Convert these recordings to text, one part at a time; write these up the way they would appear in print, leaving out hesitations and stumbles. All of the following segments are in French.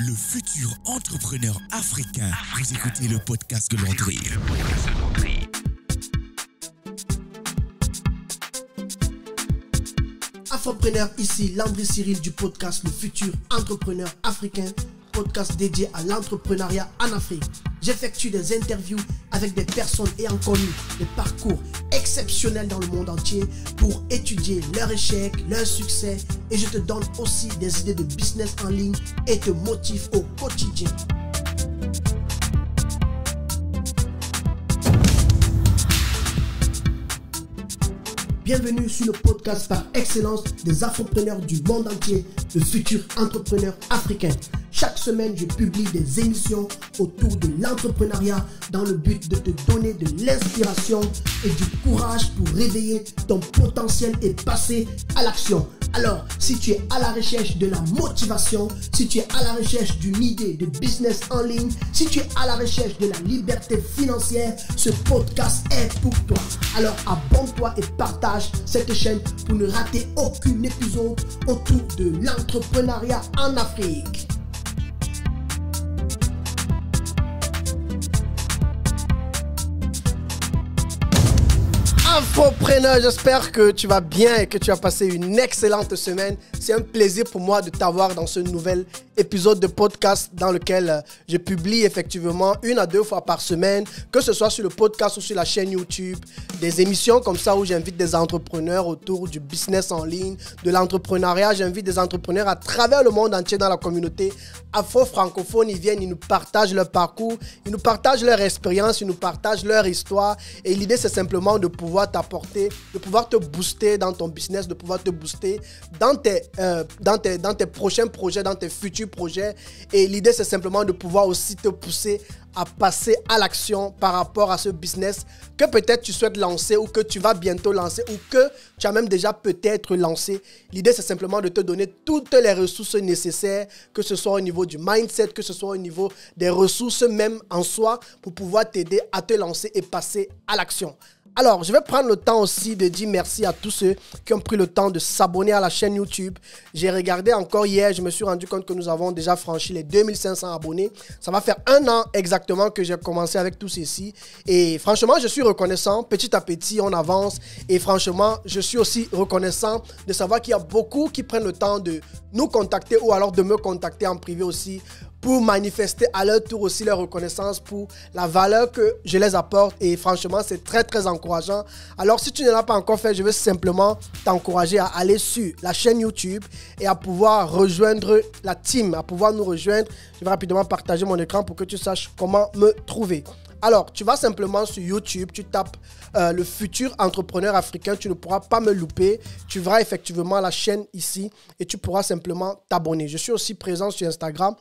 Le futur entrepreneur africain. Vous écoutez le podcast de Landry. Afropreneur, ici Landry Cyril du podcast Le futur entrepreneur africain, podcast dédié à l'entrepreneuriat en Afrique. J'effectue des interviews avec des personnes ayant connu des parcours exceptionnels dans le monde entier pour étudier leurs échecs, leurs succès, et je te donne aussi des idées de business en ligne et te motive au quotidien. Bienvenue sur le podcast par excellence des afropreneurs du monde entier, le futur entrepreneur africain. Chaque semaine, je publie des émissions autour de l'entrepreneuriat dans le but de te donner de l'inspiration et du courage pour réveiller ton potentiel et passer à l'action. Alors, si tu es à la recherche de la motivation, si tu es à la recherche d'une idée de business en ligne, si tu es à la recherche de la liberté financière, ce podcast est pour toi. Alors, abonne-toi et partage cette chaîne pour ne rater aucun épisode autour de l'entrepreneuriat en Afrique. Afropreneur, j'espère que tu vas bien et que tu as passé une excellente semaine. C'est un plaisir pour moi de t'avoir dans ce nouvel épisode de podcast dans lequel je publie effectivement 1 à 2 fois par semaine, que ce soit sur le podcast ou sur la chaîne YouTube, des émissions comme ça où j'invite des entrepreneurs autour du business en ligne, de l'entrepreneuriat. J'invite des entrepreneurs à travers le monde entier dans la communauté afro-francophone. Ils viennent, ils nous partagent leur parcours, ils nous partagent leur expérience, ils nous partagent leur histoire. Et l'idée, c'est simplement de pouvoir t'apporter, de pouvoir te booster dans ton business, de pouvoir te booster dans tes prochains projets, dans tes futurs projets. Et l'idée, c'est simplement de pouvoir aussi te pousser à passer à l'action par rapport à ce business que peut-être tu souhaites lancer ou que tu vas bientôt lancer ou que tu as même déjà peut-être lancé. L'idée, c'est simplement de te donner toutes les ressources nécessaires, que ce soit au niveau du mindset, que ce soit au niveau des ressources même en soi pour pouvoir t'aider à te lancer et passer à l'action. Alors, je vais prendre le temps aussi de dire merci à tous ceux qui ont pris le temps de s'abonner à la chaîne YouTube. J'ai regardé encore hier, je me suis rendu compte que nous avons déjà franchi les 2500 abonnés. Ça va faire 1 an exactement que j'ai commencé avec tout ceci. Et franchement, je suis reconnaissant. Petit à petit, on avance. Et franchement, je suis aussi reconnaissant de savoir qu'il y a beaucoup qui prennent le temps de nous contacter ou alors de me contacter en privé aussi, pour manifester à leur tour aussi leur reconnaissance pour la valeur que je les apporte. Et franchement, c'est très, très encourageant. Alors, si tu ne l'as pas encore fait, je veux simplement t'encourager à aller sur la chaîne YouTube et à pouvoir rejoindre la team, à pouvoir nous rejoindre. Je vais rapidement partager mon écran pour que tu saches comment me trouver. Alors, tu vas simplement sur YouTube, tu tapes le futur entrepreneur africain, tu ne pourras pas me louper. Tu verras effectivement la chaîne ici et tu pourras simplement t'abonner. Je suis aussi présent sur Instagram.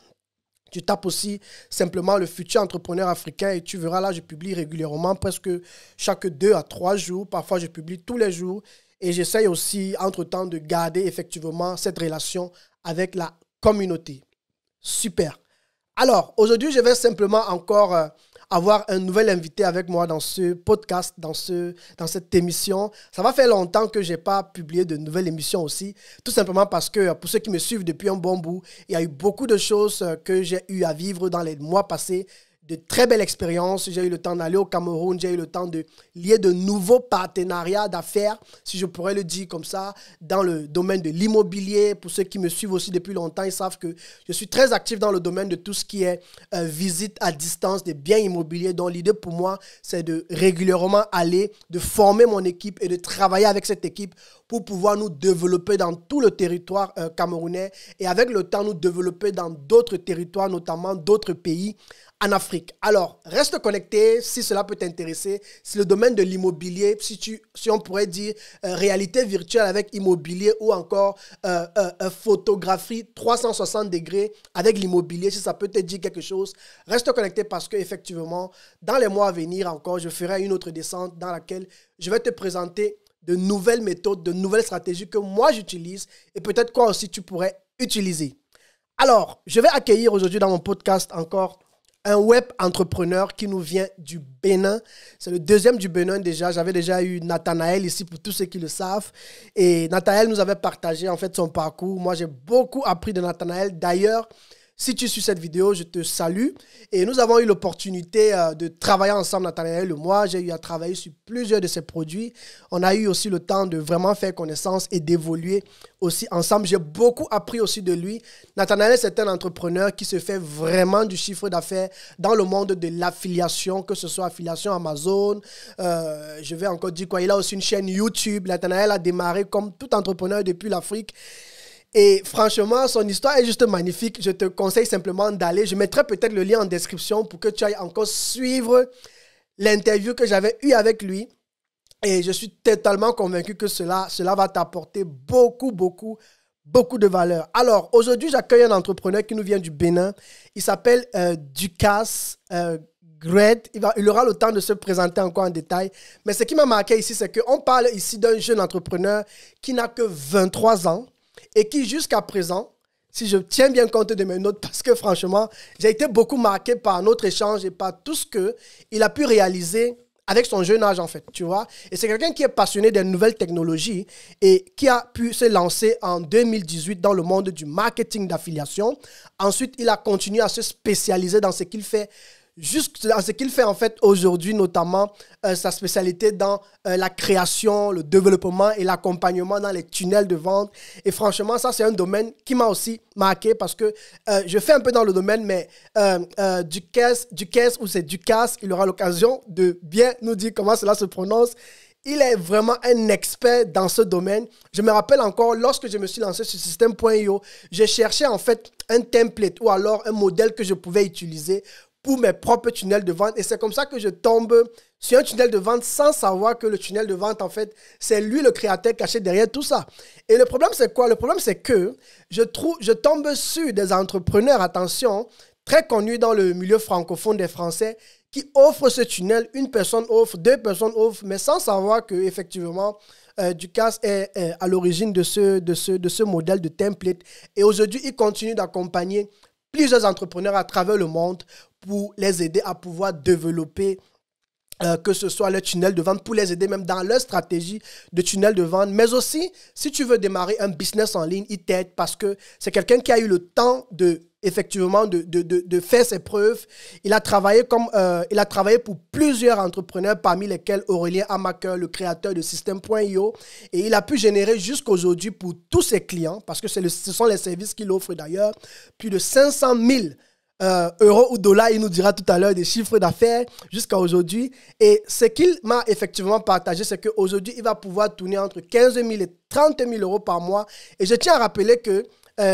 Tu tapes aussi simplement le futur entrepreneur africain et tu verras là, je publie régulièrement, presque chaque 2 à 3 jours. Parfois, je publie tous les jours et j'essaye aussi, entre-temps, de garder effectivement cette relation avec la communauté. Super. Alors, aujourd'hui, je vais simplement encore avoir un nouvel invité avec moi dans ce podcast, dans cette émission. Ça va faire longtemps que je n'ai pas publié de nouvelles émissions aussi, tout simplement parce que pour ceux qui me suivent depuis un bon bout, il y a eu beaucoup de choses que j'ai eu à vivre dans les mois passés, de très belles expériences. J'ai eu le temps d'aller au Cameroun, j'ai eu le temps de lier de nouveaux partenariats d'affaires, si je pourrais le dire comme ça, dans le domaine de l'immobilier. Pour ceux qui me suivent aussi depuis longtemps, ils savent que je suis très actif dans le domaine de tout ce qui est visite à distance des biens immobiliers. Donc l'idée pour moi, c'est de régulièrement aller, de former mon équipe et de travailler avec cette équipe pour pouvoir nous développer dans tout le territoire camerounais et avec le temps nous développer dans d'autres territoires, notamment d'autres pays en Afrique. Alors, reste connecté si cela peut t'intéresser. Si le domaine de l'immobilier, si on pourrait dire réalité virtuelle avec immobilier ou encore photographie 360 degrés avec l'immobilier, si ça peut te dire quelque chose, reste connecté parce qu'effectivement, dans les mois à venir encore, je ferai une autre descente dans laquelle je vais te présenter de nouvelles méthodes, de nouvelles stratégies que moi j'utilise et peut-être quoi aussi tu pourrais utiliser. Alors, je vais accueillir aujourd'hui dans mon podcast encore un web entrepreneur qui nous vient du Bénin. C'est le deuxième du Bénin déjà. J'avais déjà eu Nathanaël ici pour tous ceux qui le savent. Et Nathanaël nous avait partagé en fait son parcours. Moi, j'ai beaucoup appris de Nathanaël. D'ailleurs, Si tu suis cette vidéo, je te salue. Et nous avons eu l'opportunité de travailler ensemble, Nathanaël et moi. J'ai eu à travailler sur plusieurs de ses produits. On a eu aussi le temps de vraiment faire connaissance et d'évoluer aussi ensemble. J'ai beaucoup appris aussi de lui. Nathanaël, c'est un entrepreneur qui se fait vraiment du chiffre d'affaires dans le monde de l'affiliation, que ce soit affiliation Amazon. Je vais encore dire quoi. Il a aussi une chaîne YouTube. Nathanaël a démarré comme tout entrepreneur depuis l'Afrique. Et franchement, son histoire est juste magnifique. Je te conseille simplement d'aller. Je mettrai peut-être le lien en description pour que tu ailles encore suivre l'interview que j'avais eue avec lui. Et je suis totalement convaincu que cela va t'apporter beaucoup de valeur. Alors, aujourd'hui, j'accueille un entrepreneur qui nous vient du Bénin. Il s'appelle Ducasse Gred. Il aura le temps de se présenter encore en détail. Mais ce qui m'a marqué ici, c'est qu'on parle ici d'un jeune entrepreneur qui n'a que 23 ans. Et qui, jusqu'à présent, si je tiens bien compte de mes notes, parce que franchement, j'ai été beaucoup marqué par notre échange et par tout ce qu'il a pu réaliser avec son jeune âge, en fait, tu vois. Et c'est quelqu'un qui est passionné des nouvelles technologies et qui a pu se lancer en 2018 dans le monde du marketing d'affiliation. Ensuite, il a continué à se spécialiser dans ce qu'il fait en fait aujourd'hui, notamment sa spécialité dans la création, le développement et l'accompagnement dans les tunnels de vente. Et franchement, ça, c'est un domaine qui m'a aussi marqué parce que je fais un peu dans le domaine, mais Ducasse, ou c'est Ducasse, il aura l'occasion de bien nous dire comment cela se prononce. Il est vraiment un expert dans ce domaine. Je me rappelle encore, lorsque je me suis lancé sur System.io, je cherchais en fait un template ou alors un modèle que je pouvais utiliser pour mes propres tunnels de vente. Et c'est comme ça que je tombe sur un tunnel de vente sans savoir que le tunnel de vente, en fait, c'est lui le créateur caché derrière tout ça. Et le problème, c'est quoi? Le problème, c'est que je tombe sur des entrepreneurs, attention, très connus dans le milieu francophone des Français, qui offrent ce tunnel. Une personne offre, deux personnes offrent, mais sans savoir qu'effectivement, Ducasse est à l'origine de ce modèle de template. Et aujourd'hui, il continue d'accompagner plusieurs entrepreneurs à travers le monde pour les aider à pouvoir développer que ce soit le tunnel de vente, pour les aider même dans leur stratégie de tunnel de vente. Mais aussi, si tu veux démarrer un business en ligne, il t'aide parce que c'est quelqu'un qui a eu le temps effectivement de faire ses preuves. Il a travaillé pour plusieurs entrepreneurs, parmi lesquels Aurélien Amaker, le créateur de System.io. Et il a pu générer jusqu'aujourd'hui pour tous ses clients, parce que ce sont les services qu'il offre d'ailleurs, plus de 500 000 euros ou dollars, il nous dira tout à l'heure des chiffres d'affaires jusqu'à aujourd'hui. Et ce qu'il m'a effectivement partagé, c'est qu'aujourd'hui, il va pouvoir tourner entre 15 000 et 30 000 euros par mois. Et je tiens à rappeler que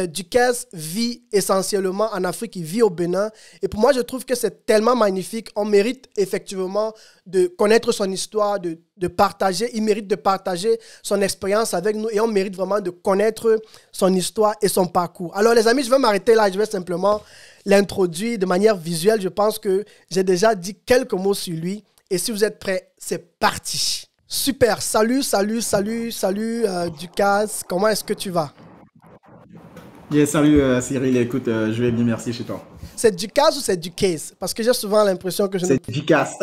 Ducasse vit essentiellement en Afrique, il vit au Bénin. Et pour moi, je trouve que c'est tellement magnifique. On mérite effectivement de connaître son histoire, de partager. Il mérite de partager son expérience avec nous et on mérite vraiment de connaître son histoire et son parcours. Alors les amis, je vais m'arrêter là. Je vais simplement l'introduire de manière visuelle. Je pense que j'ai déjà dit quelques mots sur lui. Et si vous êtes prêts, c'est parti. Super. Salut Ducasse. Comment est-ce que tu vas? Yes, salut Cyril, écoute, je vais bien, merci chez toi. C'est Ducasse ou c'est Ducasse? Parce que j'ai souvent l'impression que je ne... C'est Ducasse.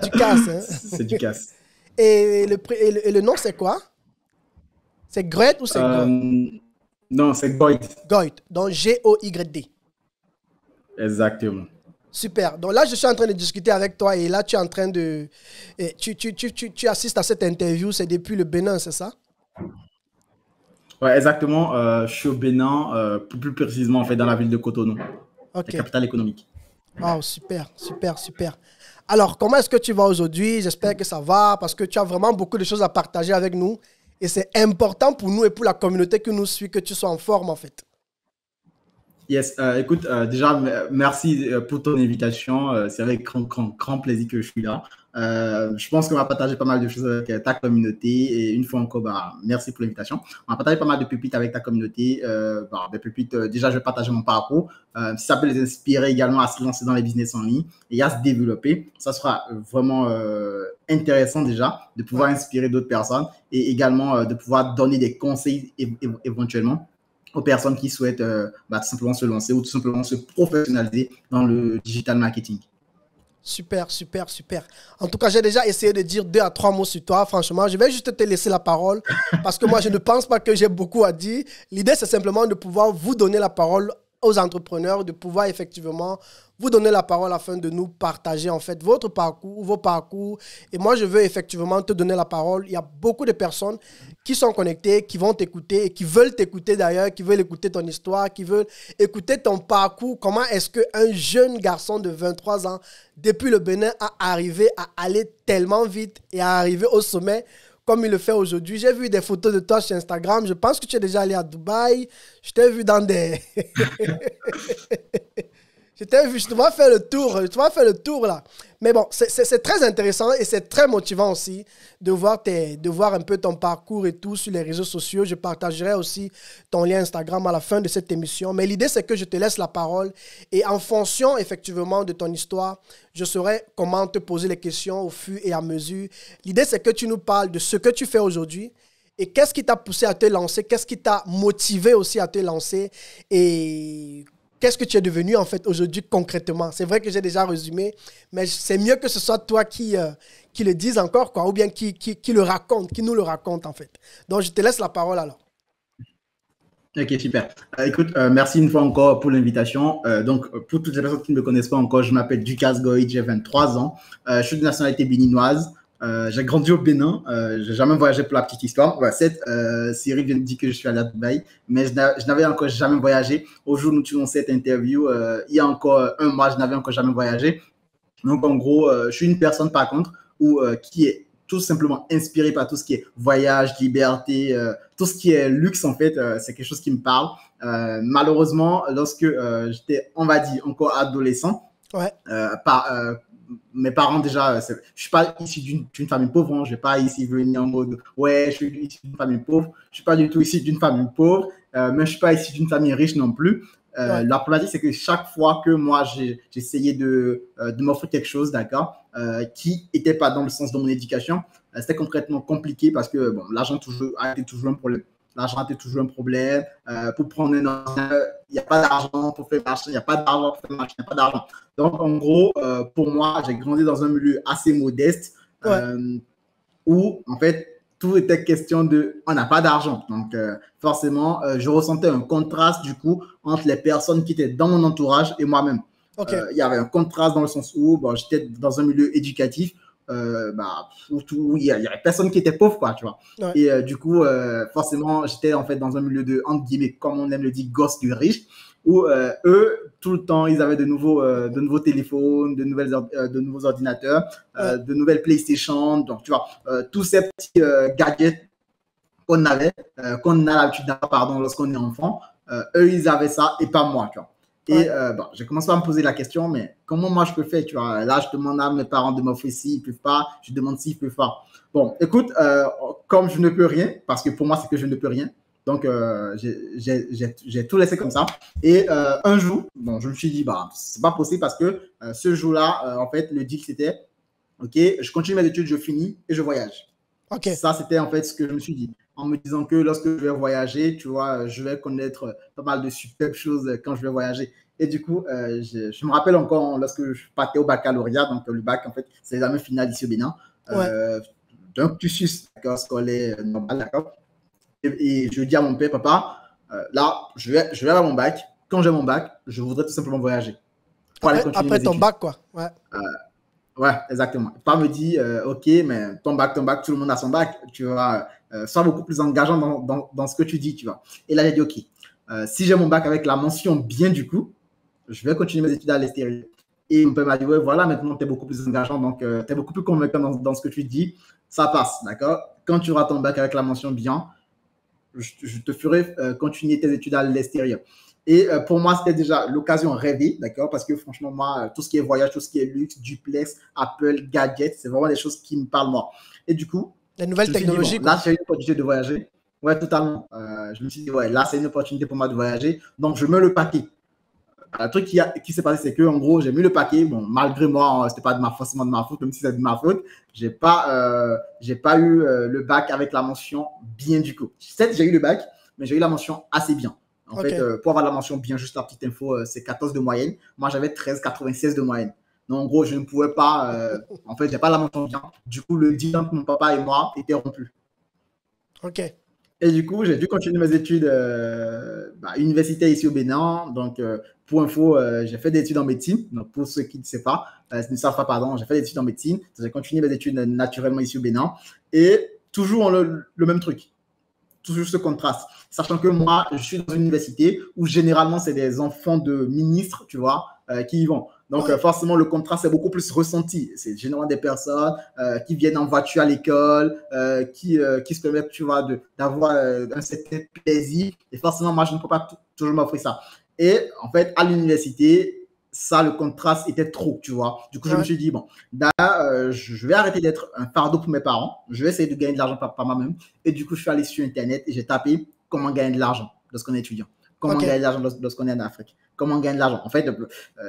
Ducasse, hein? C'est Ducasse. Et le nom, c'est quoi? C'est Goyd ou c'est Goyd? Non, c'est Goyd. Goyd, donc G-O-Y-D. Exactement. Super. Donc là, je suis en train de discuter avec toi et là, tu es en train de... Tu assistes à cette interview, c'est depuis le Bénin, c'est ça? Ouais, exactement. Je suis au Bénin, plus précisément en fait dans la ville de Cotonou, la capitale économique. Wow, super. Alors, comment est-ce que tu vas aujourd'hui? J'espère que ça va parce que tu as vraiment beaucoup de choses à partager avec nous et c'est important pour nous et pour la communauté qui nous suit que tu sois en forme en fait. Yes, écoute, déjà, merci pour ton invitation. C'est avec grand plaisir que je suis là. Je pense qu'on va partager pas mal de choses avec ta communauté. Et une fois encore, merci pour l'invitation. On va partager pas mal de pépites avec ta communauté. Des pépites, déjà, je vais partager mon parcours. Si ça peut les inspirer également à se lancer dans les business en ligne et à se développer, ça sera vraiment intéressant déjà de pouvoir inspirer d'autres personnes et également de pouvoir donner des conseils éventuellement aux personnes qui souhaitent tout simplement se lancer ou tout simplement se professionnaliser dans le digital marketing. Super. En tout cas, j'ai déjà essayé de dire 2 à 3 mots sur toi. Franchement, je vais juste te laisser la parole parce que moi, je ne pense pas que j'ai beaucoup à dire. L'idée, c'est simplement de pouvoir vous donner la parole aux entrepreneurs de pouvoir effectivement vous donner la parole afin de nous partager en fait votre parcours, vos parcours. Et moi, je veux effectivement te donner la parole. Il y a beaucoup de personnes qui sont connectées, qui vont t'écouter et qui veulent t'écouter d'ailleurs, qui veulent écouter ton histoire, qui veulent écouter ton parcours. Comment est-ce qu'un jeune garçon de 23 ans, depuis le Bénin, a arrivé à aller tellement vite et à arriver au sommet comme il le fait aujourd'hui. J'ai vu des photos de toi sur Instagram. Je pense que tu es déjà allé à Dubaï. Je t'ai vu dans des... Je t'ai vu, je te vois faire le tour. Je te vois faire le tour là. Mais bon, c'est très intéressant et c'est très motivant aussi de voir un peu ton parcours et tout sur les réseaux sociaux. Je partagerai aussi ton lien Instagram à la fin de cette émission. Mais l'idée, c'est que je te laisse la parole et en fonction effectivement de ton histoire, je saurai comment te poser les questions au fur et à mesure. L'idée, c'est que tu nous parles de ce que tu fais aujourd'hui et qu'est-ce qui t'a poussé à te lancer, qu'est-ce qui t'a motivé aussi à te lancer et qu'est-ce que tu es devenu en fait aujourd'hui concrètement. C'est vrai que j'ai déjà résumé, mais c'est mieux que ce soit toi qui le dise encore, quoi, ou bien qui le raconte, qui nous le raconte en fait. Donc je te laisse la parole alors. Ok, super. Écoute, merci une fois encore pour l'invitation. Donc, pour toutes les personnes qui ne me connaissent pas encore, je m'appelle Dukas Goïd, j'ai 23 ans. Je suis de nationalité béninoise. J'ai grandi au Bénin. J'ai jamais voyagé pour la petite histoire. Ouais, Cyril vient de dire que je suis allé à Dubaï, mais je n'avais encore jamais voyagé. Au jour où nous tournons cette interview, il y a encore un mois, je n'avais encore jamais voyagé. Donc, en gros, je suis une personne, par contre, qui est tout simplement inspirée par tout ce qui est voyage, liberté, tout ce qui est luxe, en fait, c'est quelque chose qui me parle. Malheureusement, lorsque j'étais, on va dire, encore adolescent, ouais. Mes parents, déjà, je ne suis pas issu d'une famille pauvre. Hein. Je ne vais pas ici venir en mode ouais, je suis issu d'une famille pauvre. Je ne suis pas du tout issu d'une famille pauvre, mais je ne suis pas issu d'une famille riche non plus. Ouais. La problématique, c'est que chaque fois que moi, j'essayais de m'offrir quelque chose, d'accord, qui n'était pas dans le sens de mon éducation, c'était complètement compliqué parce que bon, l'argent a été toujours un problème. L'argent était toujours un problème. Pour prendre un ordinateur, il n'y a pas d'argent pour faire marcher, il n'y a pas d'argent pour faire marcher, il n'y a pas d'argent. Donc, en gros, pour moi, j'ai grandi dans un milieu assez modeste où, en fait, tout était question de on n'a pas d'argent. Donc, forcément, je ressentais un contraste, du coup, entre les personnes qui étaient dans mon entourage et moi-même. Okay. Il y avait un contraste dans le sens où bon, j'étais dans un milieu éducatif où il y avait personne qui était pauvre, quoi, tu vois. Ouais. Et du coup, forcément, j'étais en fait dans un milieu de, entre guillemets, comme on aime le dire, gosse de riche, où eux, tout le temps, ils avaient de nouveaux téléphones, de nouveaux ordinateurs, de nouvelles PlayStation. Donc, tu vois, tous ces petits gadgets qu'on avait, qu'on a l'habitude d'avoir, pardon, lorsqu'on est enfant, eux, ils avaient ça et pas moi, tu vois. Et bon, j'ai commencé à me poser la question, mais comment moi je peux faire, tu vois? Là, je demande à mes parents de m'offrir si ils ne peuvent pas, je demande s'ils peuvent pas. Bon, écoute, comme je ne peux rien, parce que pour moi, c'est que je ne peux rien, donc j'ai tout laissé comme ça. Et un jour, bon, je me suis dit, bah, c'est pas possible parce que ce jour-là, en fait, le deal c'était, ok, je continue mes études, je finis et je voyage. Okay. Ça, c'était en fait ce que je me suis dit. En me disant que lorsque je vais voyager, tu vois, je vais connaître pas mal de superbes choses quand je vais voyager. Et du coup, je me rappelle encore lorsque je partais au baccalauréat, donc le bac, en fait, c'est l'examen final ici au Bénin. Donc, cursus scolaire normal, d'accord. Et je dis à mon père, papa, là, je vais avoir mon bac. Quand j'ai mon bac, je voudrais tout simplement voyager. Après ton bac, quoi. Ouais, exactement. Pas me dire, ok, mais ton bac, tout le monde a son bac, tu vois, sois beaucoup plus engageant dans ce que tu dis, tu vois. Et là, j'ai dit, ok, si j'ai mon bac avec la mention bien du coup, je vais continuer mes études à l'extérieur. Et mon père m'a dit, ouais, voilà, maintenant, tu es beaucoup plus engageant, donc tu es beaucoup plus convaincant dans ce que tu dis, ça passe, d'accord? Quand tu auras ton bac avec la mention bien, je te ferai continuer tes études à l'extérieur. Et pour moi, c'était déjà l'occasion rêvée, d'accord? Parce que franchement, moi, tout ce qui est voyage, tout ce qui est luxe, duplex, Apple, gadgets, c'est vraiment des choses qui me parlent, moi. Et du coup, les nouvelles technologies. Dit, bon, là, j'ai une opportunité de voyager. Ouais, totalement. Je me suis dit, ouais, là, c'est une opportunité pour moi de voyager. Donc, je mets le paquet. Le truc qui s'est passé, c'est que, en gros, j'ai mis le paquet. Bon, malgré moi, c'était pas forcément de ma faute, même si c'est de ma faute. J'ai pas eu le bac avec la mention bien du coup. Certes, j'ai eu le bac, mais j'ai eu la mention assez bien. En fait, pour avoir la mention bien, juste la petite info, c'est 14 de moyenne. Moi, j'avais 13,96 de moyenne. Donc, en gros, je ne pouvais pas… en fait, je n'ai pas la mention bien. Du coup, le deal entre mon papa et moi était rompu. OK. Et du coup, j'ai dû continuer mes études universitaires ici au Bénin. Donc, pour info, j'ai fait des études en médecine. Donc, pour ceux qui ne savent pas, pardon, j'ai fait des études en médecine. J'ai continué mes études naturellement ici au Bénin. Et toujours le même truc, toujours ce contraste. Sachant que moi, je suis dans une université où généralement, c'est des enfants de ministres, tu vois, qui y vont. Donc, forcément, le contraste est beaucoup plus ressenti. C'est généralement des personnes qui viennent en voiture à l'école, qui se permettent, tu vois, d'avoir un certain plaisir. Et forcément, moi, je ne peux pas toujours m'offrir ça. Et en fait, à l'université, ça, le contraste était trop, tu vois. Du coup, je me suis dit, bon, je vais arrêter d'être un fardeau pour mes parents. Je vais essayer de gagner de l'argent par moi-même. Et du coup, je suis allé sur Internet et j'ai tapé comment gagner de l'argent lorsqu'on est étudiant. Comment gagner de l'argent lorsqu'on est en Afrique. Comment gagner de l'argent. En fait,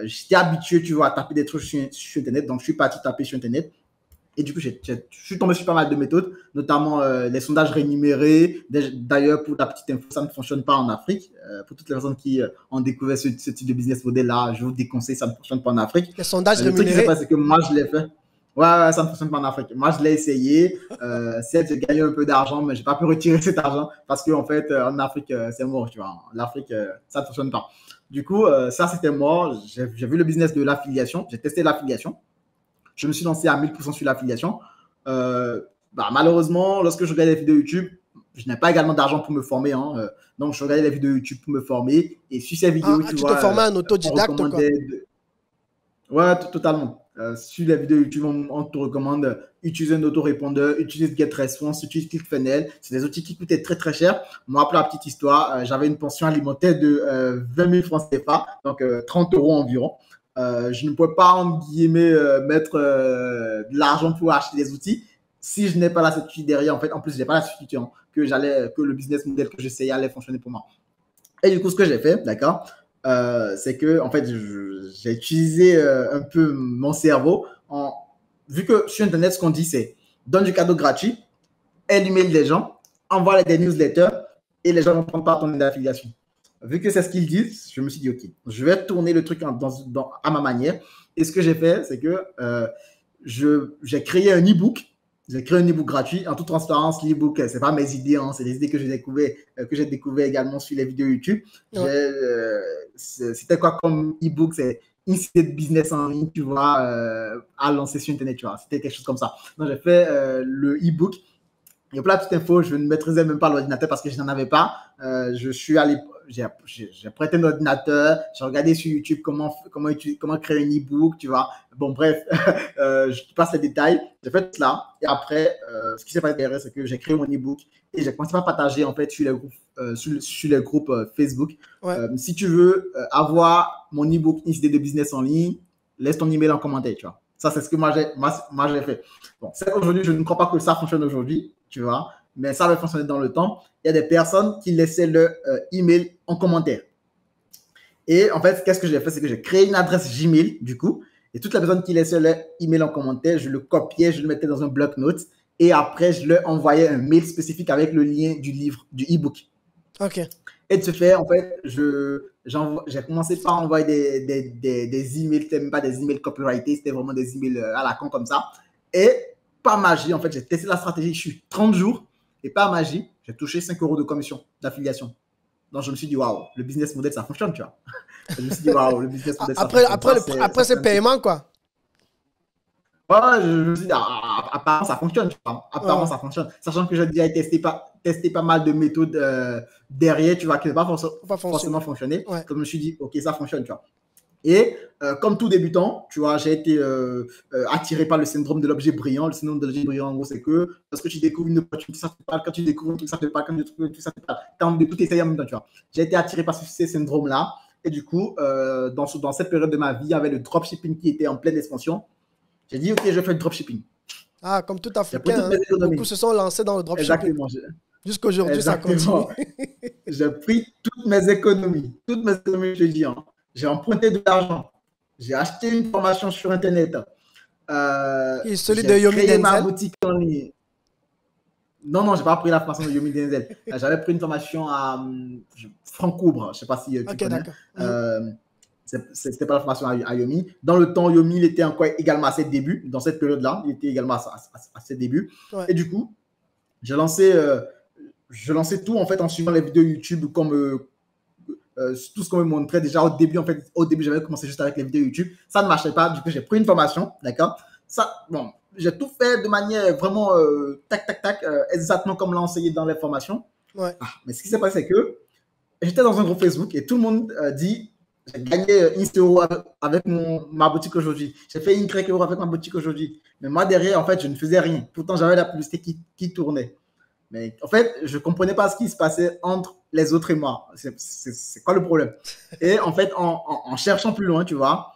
j'étais habitué, tu vois, à taper des trucs sur Internet. Donc, je suis parti taper sur Internet. Et du coup, je suis tombé sur pas mal de méthodes, notamment les sondages rémunérés. D'ailleurs, pour la petite info, ça ne fonctionne pas en Afrique. Pour toutes les personnes qui ont découvert ce type de business model-là, je vous déconseille, ça ne fonctionne pas en Afrique. Les sondages rémunérés. Le truc qui s'est passé, c'est que moi, je l'ai fait. Ouais, ça ne fonctionne pas en Afrique. Moi, je l'ai essayé. Certes, j'ai gagné un peu d'argent, mais je n'ai pas pu retirer cet argent parce qu'en fait, en Afrique, c'est mort, tu vois. L'Afrique, ça ne fonctionne pas. Du coup, ça, c'était mort. J'ai vu le business de l'affiliation. J'ai testé l'affiliation. Je me suis lancé à 1000% sur l'affiliation. Malheureusement, lorsque je regardais les vidéos YouTube, je n'ai pas également d'argent pour me former. Donc, je regardais les vidéos YouTube pour me former. Et sur ces vidéos, tu te formais en autodidacte, quoi. Ouais, totalement. Sur les vidéos YouTube, on te recommande utiliser un autorépondeur, utilise GetResponse, utilise ClickFunnels. C'est des outils qui coûtaient très, très cher. Moi, pour la petite histoire, j'avais une pension alimentaire de 20 000 francs CFA, donc 30 € environ. Je ne pouvais pas, en guillemets, mettre de l'argent pour acheter des outils si je n'ai pas la certitude derrière. En fait, en plus, je n'ai pas la certitude que le business model que j'essayais allait fonctionner pour moi. Et du coup, ce que j'ai fait, d'accord, c'est que, en fait, j'ai utilisé un peu mon cerveau. Vu que sur Internet, ce qu'on dit, c'est donne du cadeau gratuit, aide l'email des gens, envoie des newsletters et les gens vont prendre part à ton d'affiliation. Vu que c'est ce qu'ils disent, je me suis dit, OK, je vais tourner le truc à ma manière. Et ce que j'ai fait, c'est que j'ai créé un e-book. J'ai créé un e-book gratuit. En toute transparence, l'e-book, ce n'est pas mes idées, c'est des idées que j'ai découvert également sur les vidéos YouTube. Ouais. C'était quoi comme e-book? C'est une idée de business en ligne, tu vois, à lancer sur Internet, tu vois. C'était quelque chose comme ça. Donc, j'ai fait le e-book. Et pour la petite info, je ne maîtrisais même pas l'ordinateur parce que je n'en avais pas. Je suis allé, j'ai prêté un ordinateur, j'ai regardé sur YouTube comment créer un e-book, tu vois. Bon, bref, je passe les détails. J'ai fait tout cela. Et après, ce qui s'est passé derrière, c'est que j'ai créé mon e-book et j'ai commencé à partager en fait sur les groupes Facebook. Ouais. Si tu veux avoir mon e-book, une idée de business en ligne, laisse ton email en commentaire, tu vois. Ça, c'est ce que moi j'ai fait. Bon, c'est aujourd'hui, je ne crois pas que ça fonctionne aujourd'hui, tu vois, mais ça va fonctionner dans le temps. Il y a des personnes qui laissaient leur email en commentaire. Et en fait, qu'est-ce que j'ai fait? C'est que j'ai créé une adresse Gmail, du coup, et toutes les personnes qui laissaient leur email en commentaire, je le copiais, je le mettais dans un bloc-notes, et après, je leur envoyais un mail spécifique avec le lien du livre, du e-book. OK. Et de ce fait, en fait, j'ai commencé par envoyer des emails, c'était même pas des emails copyrightés, c'était vraiment des emails à la con comme ça. Et par magie, en fait, j'ai testé la stratégie, je suis 30 jours, et par magie, j'ai touché 5 € de commission d'affiliation. Donc, je me suis dit, waouh, le business model, ça fonctionne, tu vois. Je me suis dit, waouh, le business model, ça fonctionne. Après, c'est paiement, quoi. Ouais, je me suis dit, apparemment, ça fonctionne, tu vois. Apparemment, ça fonctionne. Sachant que j'ai déjà testé pas mal de méthodes derrière, tu vois, qui n'ont pas forcément fonctionné. Ouais. Donc, je me suis dit, OK, ça fonctionne, tu vois. Et comme tout débutant, tu vois, j'ai été attiré par le syndrome de l'objet brillant. Le syndrome de l'objet brillant, en gros, c'est que lorsque tu découvres une opportunité, ça te parle. Quand tu découvres un truc, ça te parle. Quand tu découvres un truc, ça te parle. Tu as envie de tout essayer en même temps, tu vois. J'ai été attiré par ce syndrome-là. Et du coup, dans cette période de ma vie, il y avait le dropshipping qui était en pleine expansion. J'ai dit, OK, je vais faire le dropshipping. Ah, comme tout Africain, beaucoup se sont lancés dans le dropshipping. Exactement. Jusqu'aujourd'hui, ça continue. J'ai pris toutes mes économies, je dis. J'ai emprunté de l'argent. J'ai acheté une formation sur Internet. Et celui de Yomi Denzel. Ma boutique en ligne. Non, je n'ai pas pris la formation de Yomi Denzel. J'avais pris une formation à Francoubre. Je ne sais pas si tu connais. C'était pas la formation à Yomi. Dans le temps, Yomi, il était encore également à ses débuts. Dans cette période-là, il était également à ses débuts. Ouais. Et du coup, j'ai lancé je lançais tout en fait en suivant les vidéos YouTube comme tout ce qu'on me montrait déjà au début. En fait, au début, j'avais commencé juste avec les vidéos YouTube. Ça ne marchait pas. Du coup, j'ai pris une formation. D'accord. Ça, bon, j'ai tout fait de manière vraiment tac, tac, tac, exactement comme l'a enseigné dans les formations. Ouais. Mais ce qui s'est passé, c'est que j'étais dans un groupe Facebook et tout le monde dit j'ai gagné X euros avec ma boutique aujourd'hui. J'ai fait Y euros avec ma boutique aujourd'hui. Mais moi, derrière, en fait, je ne faisais rien. Pourtant, j'avais la publicité qui tournait. Mais en fait, je ne comprenais pas ce qui se passait entre les autres et moi. C'est quoi le problème? Et en fait, en cherchant plus loin, tu vois,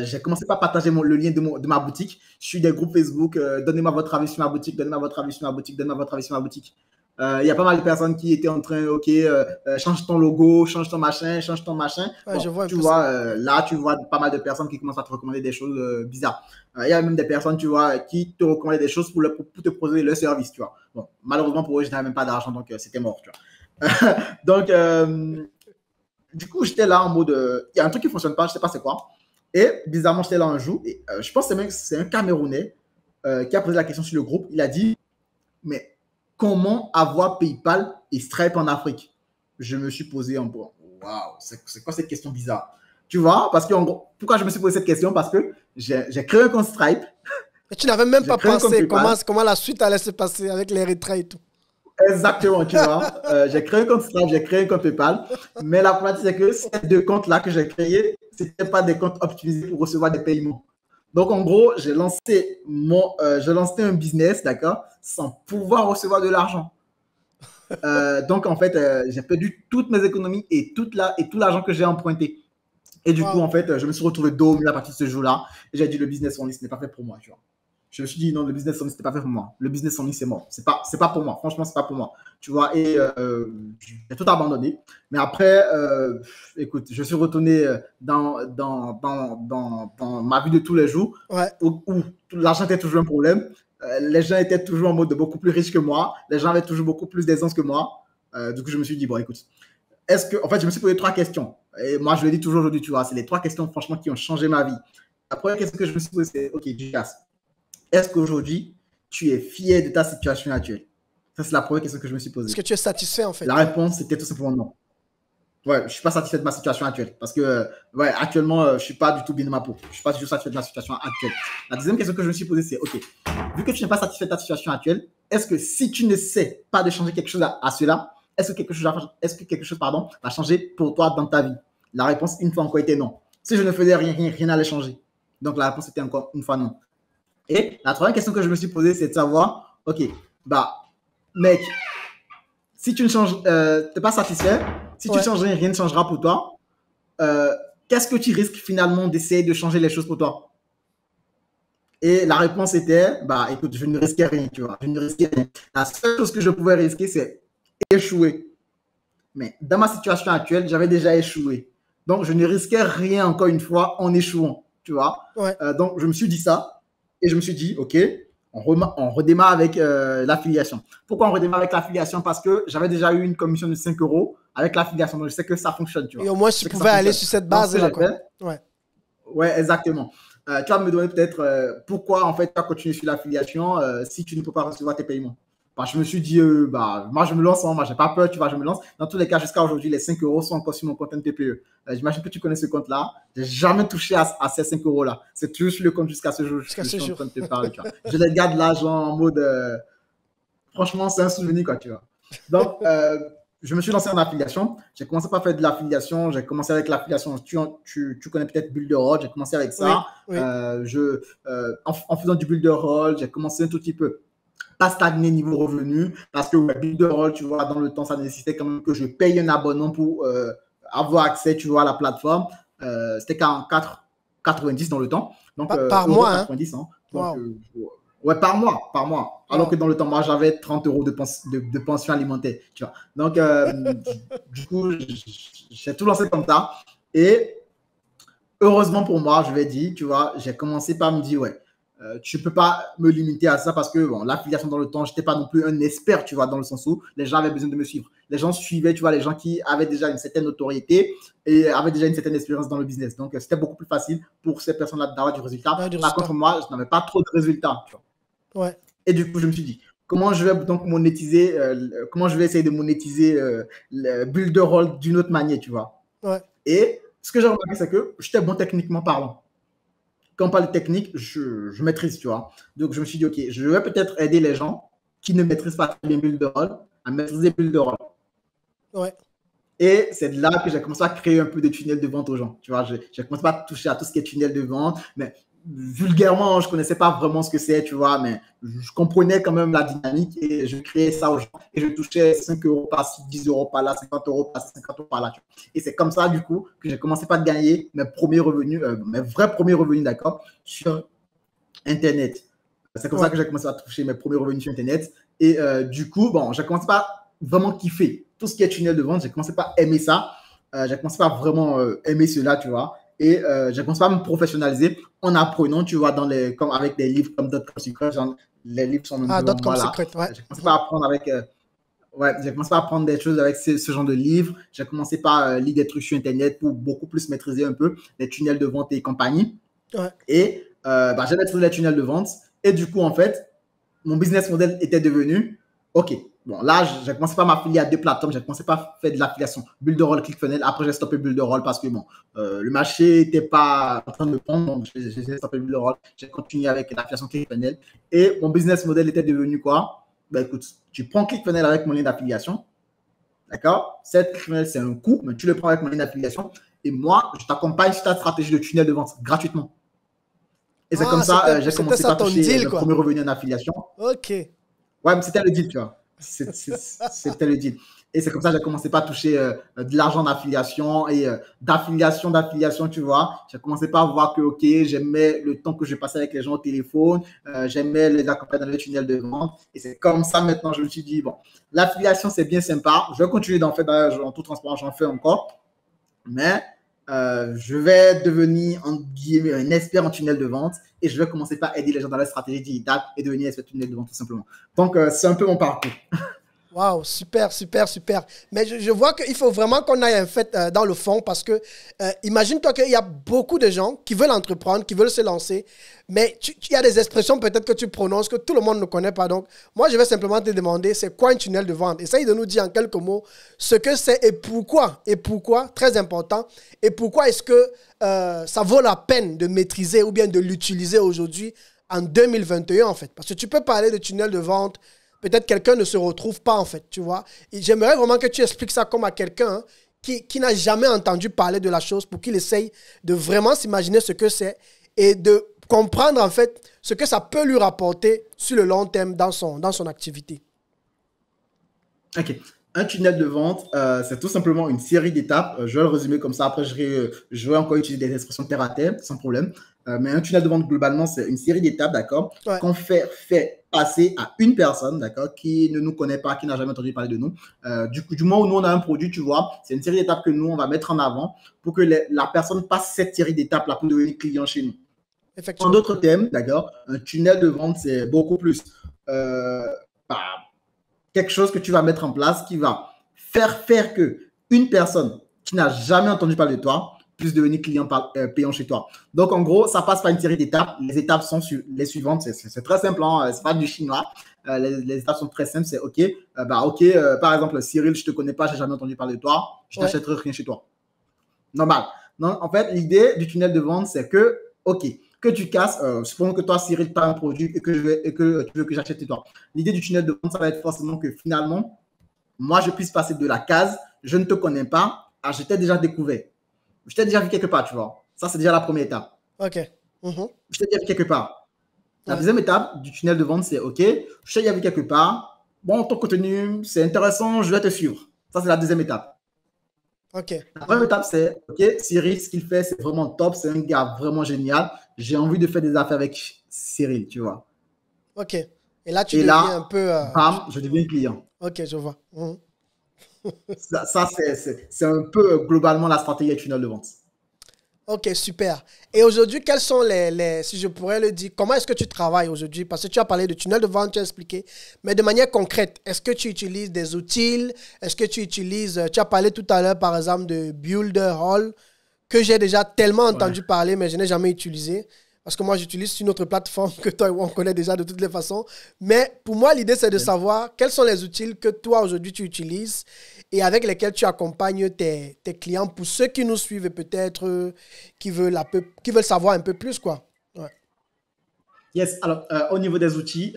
j'ai commencé par partager le lien de ma boutique. Je suis des groupes Facebook. Donnez-moi votre avis sur ma boutique. Donnez-moi votre avis sur ma boutique. Donnez-moi votre avis sur ma boutique. Il y a pas mal de personnes qui étaient en train, OK, change ton logo, change ton machin. Ouais, bon, je vois tu vois, là, tu vois pas mal de personnes qui commencent à te recommander des choses bizarres. Il y a même des personnes, tu vois, qui te recommandaient des choses pour te proposer le service, tu vois. Bon, malheureusement pour eux, je n'avais même pas d'argent, donc c'était mort, tu vois. Donc, du coup, j'étais là en mode, il y a un truc qui ne fonctionne pas, je ne sais pas c'est quoi. Et bizarrement, j'étais là un jour, et je pense que c'est un Camerounais qui a posé la question sur le groupe. Il a dit, mais comment avoir PayPal et Stripe en Afrique? Je me suis posé en bon, waouh, c'est quoi cette question bizarre? Tu vois, parce que en gros, pourquoi je me suis posé cette question? Parce que j'ai créé un compte Stripe. Mais tu n'avais même pas pensé comment la suite allait se passer avec les retraits et tout. Exactement, tu vois. J'ai créé un compte Stripe, j'ai créé un compte PayPal. Mais la problématique, c'est que ces deux comptes-là que j'ai créés, ce n'étaient pas des comptes optimisés pour recevoir des paiements. Donc, en gros, j'ai lancé un business, d'accord, sans pouvoir recevoir de l'argent. Donc, en fait, j'ai perdu toutes mes économies et tout l'argent que j'ai emprunté. Et du coup, en fait, je me suis retrouvé dos au mur à partir de ce jour-là. Et j'ai dit, le business en ligne, ce n'est pas fait pour moi, tu vois. Je me suis dit, non, le business en ligne, ce n'est pas fait pour moi. Le business en ligne, c'est mort. C'est pas pour moi. Franchement, c'est pas pour moi. Tu vois, et j'ai tout abandonné. Mais après, écoute, je suis retourné dans ma vie de tous les jours où l'argent était toujours un problème. Les gens étaient toujours en mode beaucoup plus riches que moi. Les gens avaient toujours beaucoup plus d'aisance que moi. Du coup, je me suis dit, bon, écoute, en fait, je me suis posé 3 questions. Et moi, je le dis toujours aujourd'hui, tu vois, c'est les 3 questions, franchement, qui ont changé ma vie. La première question que je me suis posée, c'est, OK, Gigas, est-ce qu'aujourd'hui, tu es fier de ta situation actuelle? Ça, c'est la première question que je me suis posée. Est-ce que tu es satisfait, en fait? La réponse, c'était tout simplement non. Ouais, je ne suis pas satisfait de ma situation actuelle. Parce que, actuellement, je ne suis pas du tout bien de ma peau. Je ne suis pas du tout satisfait de ma situation actuelle. La deuxième question que je me suis posée, c'est, OK, vu que tu n'es pas satisfait de ta situation actuelle, est-ce que si tu ne sais pas de changer quelque chose à cela, est-ce que quelque chose va changer pour toi dans ta vie? La réponse, une fois encore, était non. Si je ne faisais rien n'allait changer. Donc, la réponse était encore une fois non. Et la troisième question que je me suis posée, c'est de savoir, OK, mec, si tu ne changes, t'es pas satisfait, si tu ne changes rien ne changera pour toi. Qu'est-ce que tu risques finalement d'essayer de changer les choses pour toi? Et la réponse était, écoute, je ne risquais rien, tu vois. Je ne risquais rien. La seule chose que je pouvais risquer, c'est échouer. Mais dans ma situation actuelle, j'avais déjà échoué. Donc, je ne risquais rien encore une fois en échouant, tu vois. Donc, je me suis dit ça. Et je me suis dit, OK, on redémarre avec l'affiliation. Pourquoi on redémarre avec l'affiliation? Parce que j'avais déjà eu une commission de 5 euros avec l'affiliation. Donc, je sais que ça fonctionne, tu vois. Et au moins, tu pouvais aller sur cette base-là. Ouais, exactement. Tu vas me demander peut-être pourquoi, en fait, tu as continué sur l'affiliation si tu ne peux pas recevoir tes paiements. Je me suis dit, moi, je me lance, moi, j'ai pas peur, tu vois, je me lance. Dans tous les cas, jusqu'à aujourd'hui, les 5 euros sont encore sur mon compte NTPE. J'imagine que tu connais ce compte-là. J'ai jamais touché à ces 5 euros-là. C'est toujours sur le compte jusqu'à ce jour. Je suis en train de te parler, tu vois. Je les garde l'argent en mode, franchement, c'est un souvenir, quoi, tu vois. Donc, je me suis lancé en affiliation. J'ai commencé par faire de l'affiliation. J'ai commencé avec l'affiliation. Tu connais peut-être Builderall. J'ai commencé avec ça. Oui. En faisant du Builderall, j'ai commencé un tout petit peu. Pas stagner niveau revenu, parce que Builderall, tu vois, dans le temps, ça nécessitait quand même que je paye un abonnement pour avoir accès, tu vois, à la plateforme. C'était 44,90 dans le temps. Donc, par mois, 90, hein. Donc, ouais, par mois. Alors que dans le temps, moi, j'avais 30 euros de pension alimentaire, tu vois. Donc, du coup, j'ai tout lancé comme ça. Et heureusement pour moi, je vais dire, tu vois, j'ai commencé par me dire, tu ne peux pas me limiter à ça parce que l'affiliation dans le temps, je n'étais pas non plus un expert, tu vois, dans le sens où les gens avaient besoin de me suivre. Les gens suivaient, tu vois, les gens qui avaient déjà une certaine notoriété et avaient déjà une certaine expérience dans le business. Donc, c'était beaucoup plus facile pour ces personnes-là d'avoir du résultat. Par contre, moi, je n'avais pas trop de résultats, tu vois. Et du coup, je me suis dit, comment je vais donc monétiser, comment je vais essayer de monétiser le build de rôle d'une autre manière, tu vois. Ouais. Et ce que j'ai remarqué, c'est que j'étais bon techniquement parlant. Quand on parle de technique, je maîtrise, tu vois. Donc, je me suis dit, OK, je vais peut-être aider les gens qui ne maîtrisent pas très bien build de rôle à maîtriser build de rôle. Ouais. Et c'est de là que j'ai commencé à créer un peu de tunnels de vente aux gens. Tu vois, j'ai commencé à toucher à tout ce qui est tunnel de vente, mais vulgairement, je ne connaissais pas vraiment ce que c'est, tu vois, mais je comprenais quand même la dynamique et je créais ça aux gens. Et je touchais 5 euros par-ci, 10 euros par-là, 50 euros par-ci, 50 euros par-là. Et c'est comme ça, du coup, que j'ai commencé par gagner mes premiers revenus, mes vrais premiers revenus, d'accord, sur Internet. C'est comme ça que j'ai commencé à toucher mes premiers revenus sur Internet. Et du coup, bon, j'ai commencé par vraiment kiffer tout ce qui est tunnel de vente. J'ai commencé par aimer ça. J'ai commencé par vraiment aimer cela, tu vois. Et j'ai commencé à me professionnaliser en apprenant, tu vois, comme avec des livres comme Dotcom Secret. Les livres sont même Dotcom Secret, ouais. J'ai commencé par apprendre avec... j'ai commencé à apprendre des choses avec ce genre de livres. J'ai commencé par lire des trucs sur Internet pour beaucoup plus maîtriser un peu les tunnels de vente et compagnie. Ouais. Et j'ai maîtrisé les tunnels de vente. Et du coup, en fait, mon business model était devenu, OK, bon, là, j'ai commencé par m'affilier à 2 plateformes. J'ai commencé par faire de l'affiliation Build de Roll, ClickFunnels. Après, j'ai stoppé Build de Roll parce que bon, le marché n'était pas en train de prendre. Donc, j'ai stoppé Build de Roll. J'ai continué avec l'affiliation ClickFunnels. Et mon business model était devenu quoi? Ben, écoute, tu prends ClickFunnels avec mon lien d'affiliation. D'accord? Cette ClickFunnels, c'est un coût, mais tu le prends avec mon lien d'affiliation. Et moi, je t'accompagne sur ta stratégie de tunnel de vente gratuitement. Et c'est comme ça, j'ai commencé par toucher le premier revenu en affiliation. OK. Ouais, mais c'était le deal, tu vois. C'était le deal. Et c'est comme ça que j'ai commencé par toucher de l'argent d'affiliation et d'affiliation, tu vois. J'ai commencé par voir que, OK, j'aimais le temps que je passais avec les gens au téléphone. J'aimais les accompagner dans le tunnel de vente. Et c'est comme ça, maintenant, je me suis dit, bon, l'affiliation, c'est bien sympa. Je vais continuer d'en faire, en toute transparence, j'en fais encore. Mais je vais devenir un expert en tunnel de vente et je vais commencer par aider les gens dans la stratégie digitale et devenir expert en tunnel de vente tout simplement. Donc, c'est un peu mon parcours. Waouh, super, super, super. Mais je vois qu'il faut vraiment qu'on aille en fait dans le fond parce que imagine-toi qu'il y a beaucoup de gens qui veulent entreprendre, qui veulent se lancer, mais il y a des expressions peut-être que tu prononces que tout le monde ne connaît pas. Donc, moi, je vais simplement te demander, c'est quoi un tunnel de vente? Essaye de nous dire en quelques mots ce que c'est et pourquoi. Et pourquoi, très important. Et pourquoi est-ce que ça vaut la peine de maîtriser ou bien de l'utiliser aujourd'hui en 2021 en fait? Parce que tu peux parler de tunnel de vente. Peut-être quelqu'un ne se retrouve pas, en fait, tu vois. J'aimerais vraiment que tu expliques ça comme à quelqu'un qui n'a jamais entendu parler de la chose pour qu'il essaye de vraiment s'imaginer ce que c'est et de comprendre, en fait, ce que ça peut lui rapporter sur le long terme dans son activité. OK. Un tunnel de vente, c'est tout simplement une série d'étapes. Je vais le résumer comme ça. Après, je vais encore utiliser des expressions terre à terre, sans problème. Mais un tunnel de vente, globalement, c'est une série d'étapes, d'accord, qu'on fait passer à une personne, d'accord, qui ne nous connaît pas, qui n'a jamais entendu parler de nous. Du moment où nous, on a un produit, tu vois, c'est une série d'étapes que nous, on va mettre en avant pour que la personne passe cette série d'étapes-là pour devenir client chez nous. En d'autres termes, d'accord, un tunnel de vente, c'est beaucoup plus quelque chose que tu vas mettre en place qui va faire que une personne qui n'a jamais entendu parler de toi puisse devenir client payant chez toi. Donc, en gros, ça passe par une série d'étapes. Les étapes sont les suivantes. C'est très simple, hein? C'est pas du chinois. Les étapes sont très simples. C'est OK. Par exemple, Cyril, je te connais pas, j'ai jamais entendu parler de toi. Je t'achèterai rien chez toi. Normal. Non, en fait, l'idée du tunnel de vente, c'est que, OK, que tu casses, supposons que toi, Cyril, tu as un produit et que tu veux que j'achète chez toi. L'idée du tunnel de vente, ça va être forcément que finalement, moi, je puisse passer de la case, je ne te connais pas, à je t'ai déjà découvert. Je t'ai déjà vu quelque part, tu vois. Ça, c'est déjà la première étape. OK. Je t'ai déjà vu quelque part. La deuxième étape du tunnel de vente, c'est OK, je t'ai déjà vu quelque part. Bon, ton contenu, c'est intéressant, je vais te suivre. Ça, c'est la deuxième étape. OK. La première étape, c'est OK, Cyril, ce qu'il fait, c'est vraiment top. C'est un gars vraiment génial. J'ai envie de faire des affaires avec Cyril, tu vois. OK. Et là, tu deviens un peu. Bam, je deviens client. OK, je vois. Ça c'est un peu globalement la stratégie du tunnel de vente. OK, super. Et aujourd'hui, quels sont si je pourrais le dire, comment est-ce que tu travailles aujourd'hui? Parce que tu as parlé de tunnel de vente, tu as expliqué. Mais de manière concrète, est-ce que tu utilises des outils? Est-ce que tu as parlé tout à l'heure, par exemple, de Builder Hall, que j'ai déjà tellement entendu parler, mais je n'ai jamais utilisé. Parce que moi, j'utilise une autre plateforme que toi et moi, on connaît déjà de toutes les façons. Mais pour moi, l'idée, c'est de savoir quels sont les outils que toi, aujourd'hui, tu utilises et avec lesquels tu accompagnes tes clients pour ceux qui nous suivent et peut-être qui veulent savoir un peu plus, quoi. Ouais. Yes, alors au niveau des outils,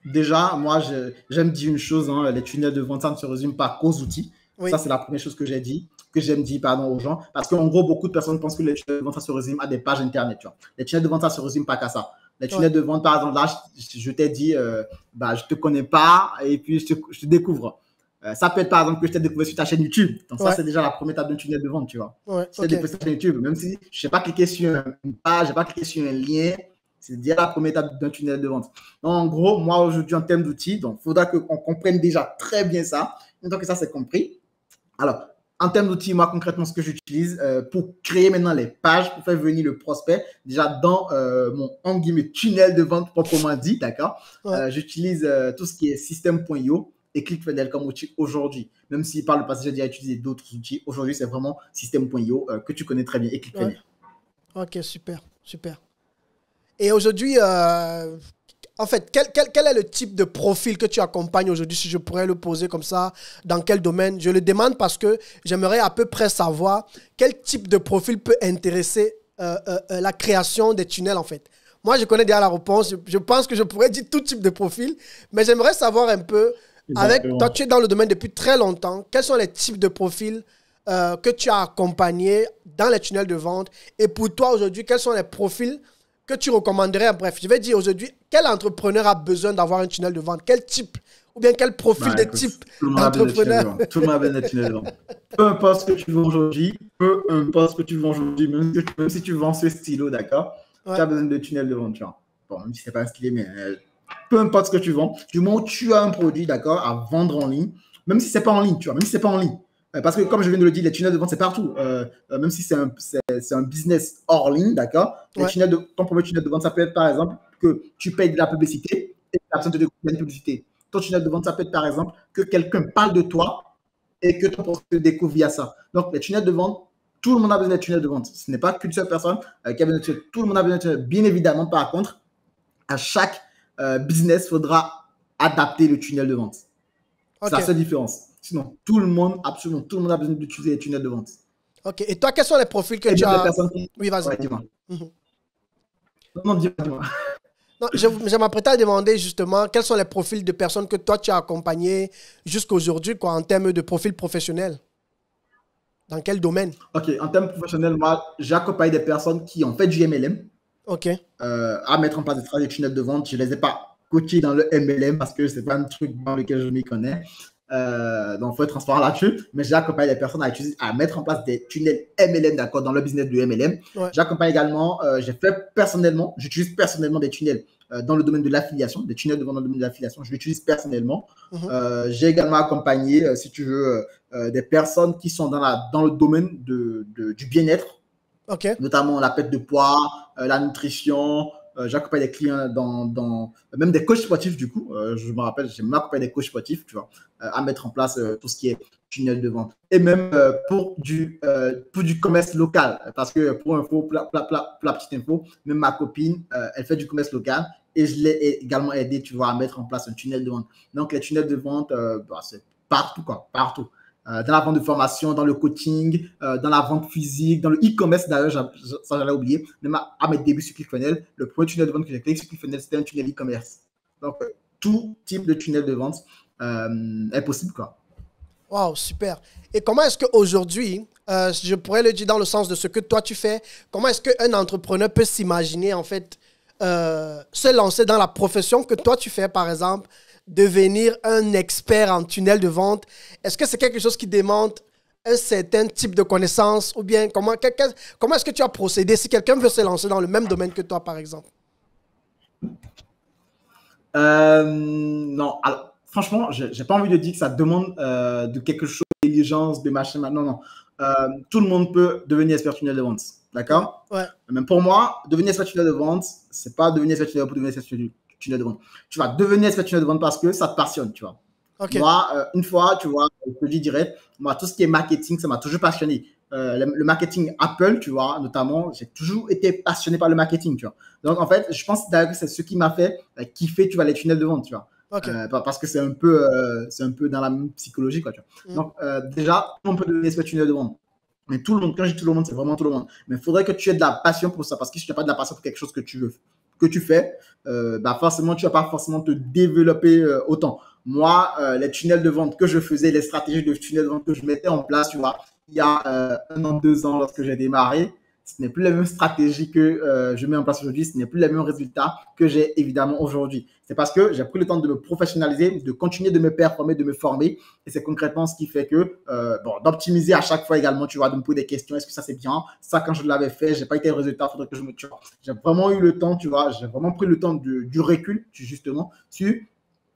déjà, moi, j'aime dire une chose, hein, les tunnels de vente, ça ne se résume pas qu'aux outils. Oui. Ça, c'est la première chose que j'aime dire aux gens. Parce qu'en gros, beaucoup de personnes pensent que les tunnels de vente, ça se résume à des pages Internet. Tu vois. Les tunnels de vente, ça ne se résume pas qu'à ça. Les tunnels de vente, par exemple, là, je t'ai dit, je ne te connais pas et puis je te découvre. Ça peut être, par exemple, que je t'ai découvert sur ta chaîne YouTube. Donc, ça, c'est déjà la première étape d'un tunnel de vente, tu vois. Ouais, si tu as découvert sur ta chaîne YouTube, même si je n'ai pas cliqué sur une page, je n'ai pas cliqué sur un lien, c'est déjà la première étape d'un tunnel de vente. Donc, en gros, moi, aujourd'hui, en termes d'outils, donc, il faudra qu'on comprenne déjà très bien ça. Une fois que ça, c'est compris. Alors, en termes d'outils, moi, concrètement, ce que j'utilise pour créer maintenant les pages, pour faire venir le prospect, déjà dans mon, en guillemets, tunnel de vente proprement dit, d'accord, j'utilise tout ce qui est système.io et ClickFunnels comme outil aujourd'hui. Même si par le passé, j'ai déjà utilisé d'autres outils, aujourd'hui, c'est vraiment système.io que tu connais très bien et ClickFunnels. Ok, super, super. Et aujourd'hui, en fait, quel est le type de profil que tu accompagnes aujourd'hui, si je pourrais le poser comme ça, dans quel domaine? Je le demande parce que j'aimerais à peu près savoir quel type de profil peut intéresser la création des tunnels, en fait. Moi, je connais déjà la réponse. Je pense que je pourrais dire tout type de profil, mais j'aimerais savoir un peu, toi, tu es dans le domaine depuis très longtemps, quels sont les types de profils que tu as accompagnés dans les tunnels de vente? Et pour toi, aujourd'hui, quels sont les profils que tu recommanderais? Bref, je vais dire aujourd'hui, quel entrepreneur a besoin d'avoir un tunnel de vente? Quel type ou bien quel profil de type d'entrepreneur? Tout le monde a besoin d'un tunnel de vente. Peu importe ce que tu vends aujourd'hui, même si tu vends ce stylo, d'accord, tu as besoin de tunnel de vente. Bon, même si ce n'est pas un stylet, mais peu importe ce que tu vends, du moment où tu as un produit, d'accord, à vendre en ligne, même si ce n'est pas en ligne, tu vois, même si ce n'est pas en ligne. Parce que comme je viens de le dire, les tunnels de vente, c'est partout. Même si c'est un business hors ligne, d'accord. Ton premier tunnel de vente, ça peut être par exemple que tu payes de la publicité et la personne te découvre une publicité. Ton tunnel de vente, ça peut être par exemple que quelqu'un parle de toi et que ton prospect te découvre via ça. Donc, les tunnels de vente, tout le monde a besoin de tunnels de vente. Ce n'est pas qu'une seule personne qui a besoin de tunnels. Tout le monde a besoin de tunnels. Bien évidemment, par contre, à chaque business, il faudra adapter le tunnel de vente. C'est la seule différence. Sinon, absolument tout le monde a besoin d'utiliser les tunnels de vente. Ok. Et toi, quels sont les profils que tu as? Oui, vas-y. Ouais, dis-moi. Non, dis-moi. Non, je m'apprêtais à demander justement quels sont les profils de personnes que toi, tu as accompagnées jusqu'à aujourd'hui, en termes de profil professionnel. Dans quel domaine? Ok, en termes professionnels, moi, j'accompagne des personnes qui ont fait du MLM. Ok. À mettre en place des stratégies de tunnels de vente. Je ne les ai pas coachés dans le MLM parce que ce n'est pas un truc dans lequel je m'y connais. Donc, il faut être transparent là-dessus. Mais j'accompagne les personnes à mettre en place des tunnels MLM, d'accord, dans le business du MLM. Ouais. J'accompagne également, j'utilise personnellement des tunnels dans le domaine de l'affiliation, des tunnels de vente dans le domaine de l'affiliation. Je l'utilise personnellement. J'ai également accompagné, si tu veux, des personnes qui sont dans le domaine du bien-être. Okay. Notamment la perte de poids, la nutrition. J'accompagne des clients même des coachs sportifs, du coup. Je me rappelle, j'ai même accompagné des coachs sportifs, tu vois, à mettre en place tout ce qui est tunnel de vente. Et même pour du commerce local. Parce que pour la petite info, même ma copine, elle fait du commerce local et je l'ai également aidé, tu vois, à mettre en place un tunnel de vente. Donc, les tunnels de vente, c'est partout, quoi, partout. Dans la vente de formation, dans le coaching, dans la vente physique, dans le e-commerce, d'ailleurs, ça j'allais oublier. Même à mes débuts sur ClickFunnels, le premier tunnel de vente que j'ai créé sur ClickFunnels, c'était un tunnel e-commerce. Donc, tout type de tunnel de vente est possible, quoi. Wow, super. Et comment est-ce qu'aujourd'hui, je pourrais le dire dans le sens de ce que toi tu fais, comment est-ce qu'un entrepreneur peut s'imaginer, en fait, se lancer dans la profession que toi tu fais, par exemple, devenir un expert en tunnel de vente? Est-ce que c'est quelque chose qui demande un certain type de connaissance ou bien comment est-ce que tu as procédé si quelqu'un veut se lancer dans le même domaine que toi, par exemple? Non, alors, franchement, j'ai pas envie de dire que ça demande de quelque chose, d'intelligence, de machin. Non. Tout le monde peut devenir expert tunnel de vente, d'accord? Ouais. Même pour moi, devenir expert tunnel de vente, c'est pas devenir expert tunnel pour devenir expert tunnel de vente. Tu vas devenir expert tunnel de vente parce que ça te passionne, tu vois. Okay. Moi, une fois, tu vois, je te dis direct, moi, tout ce qui est marketing, ça m'a toujours passionné. le marketing Apple, tu vois, notamment, j'ai toujours été passionné par le marketing, tu vois. Donc, en fait, je pense d'ailleurs que c'est ce qui m'a fait kiffer, tu vois, les tunnels de vente, tu vois. Ok. Parce que c'est un peu dans la même psychologie, quoi, tu vois. Donc, déjà, on peut donner ce tunnel de vente. Mais tout le monde, quand je dis tout le monde, c'est vraiment tout le monde. Mais il faudrait que tu aies de la passion pour ça. Parce que si tu n'as pas de la passion pour quelque chose que tu fais, forcément, tu ne vas pas forcément te développer autant. Moi, les tunnels de vente que je faisais, les stratégies de tunnels de vente que je mettais en place, tu vois, il y a 1 an, 2 ans, lorsque j'ai démarré, ce n'est plus la même stratégie que je mets en place aujourd'hui. Ce n'est plus les mêmes résultats que j'ai évidemment aujourd'hui. C'est parce que j'ai pris le temps de me professionnaliser, de continuer de me performer, de me former. Et c'est concrètement ce qui fait que, d'optimiser à chaque fois également, tu vois, de me poser des questions. Est-ce que ça c'est bien? Ça, quand je l'avais fait, j'ai pas été le résultat. Faudrait que je me tue. J'ai vraiment eu le temps, tu vois, j'ai vraiment pris le temps du recul, justement, sur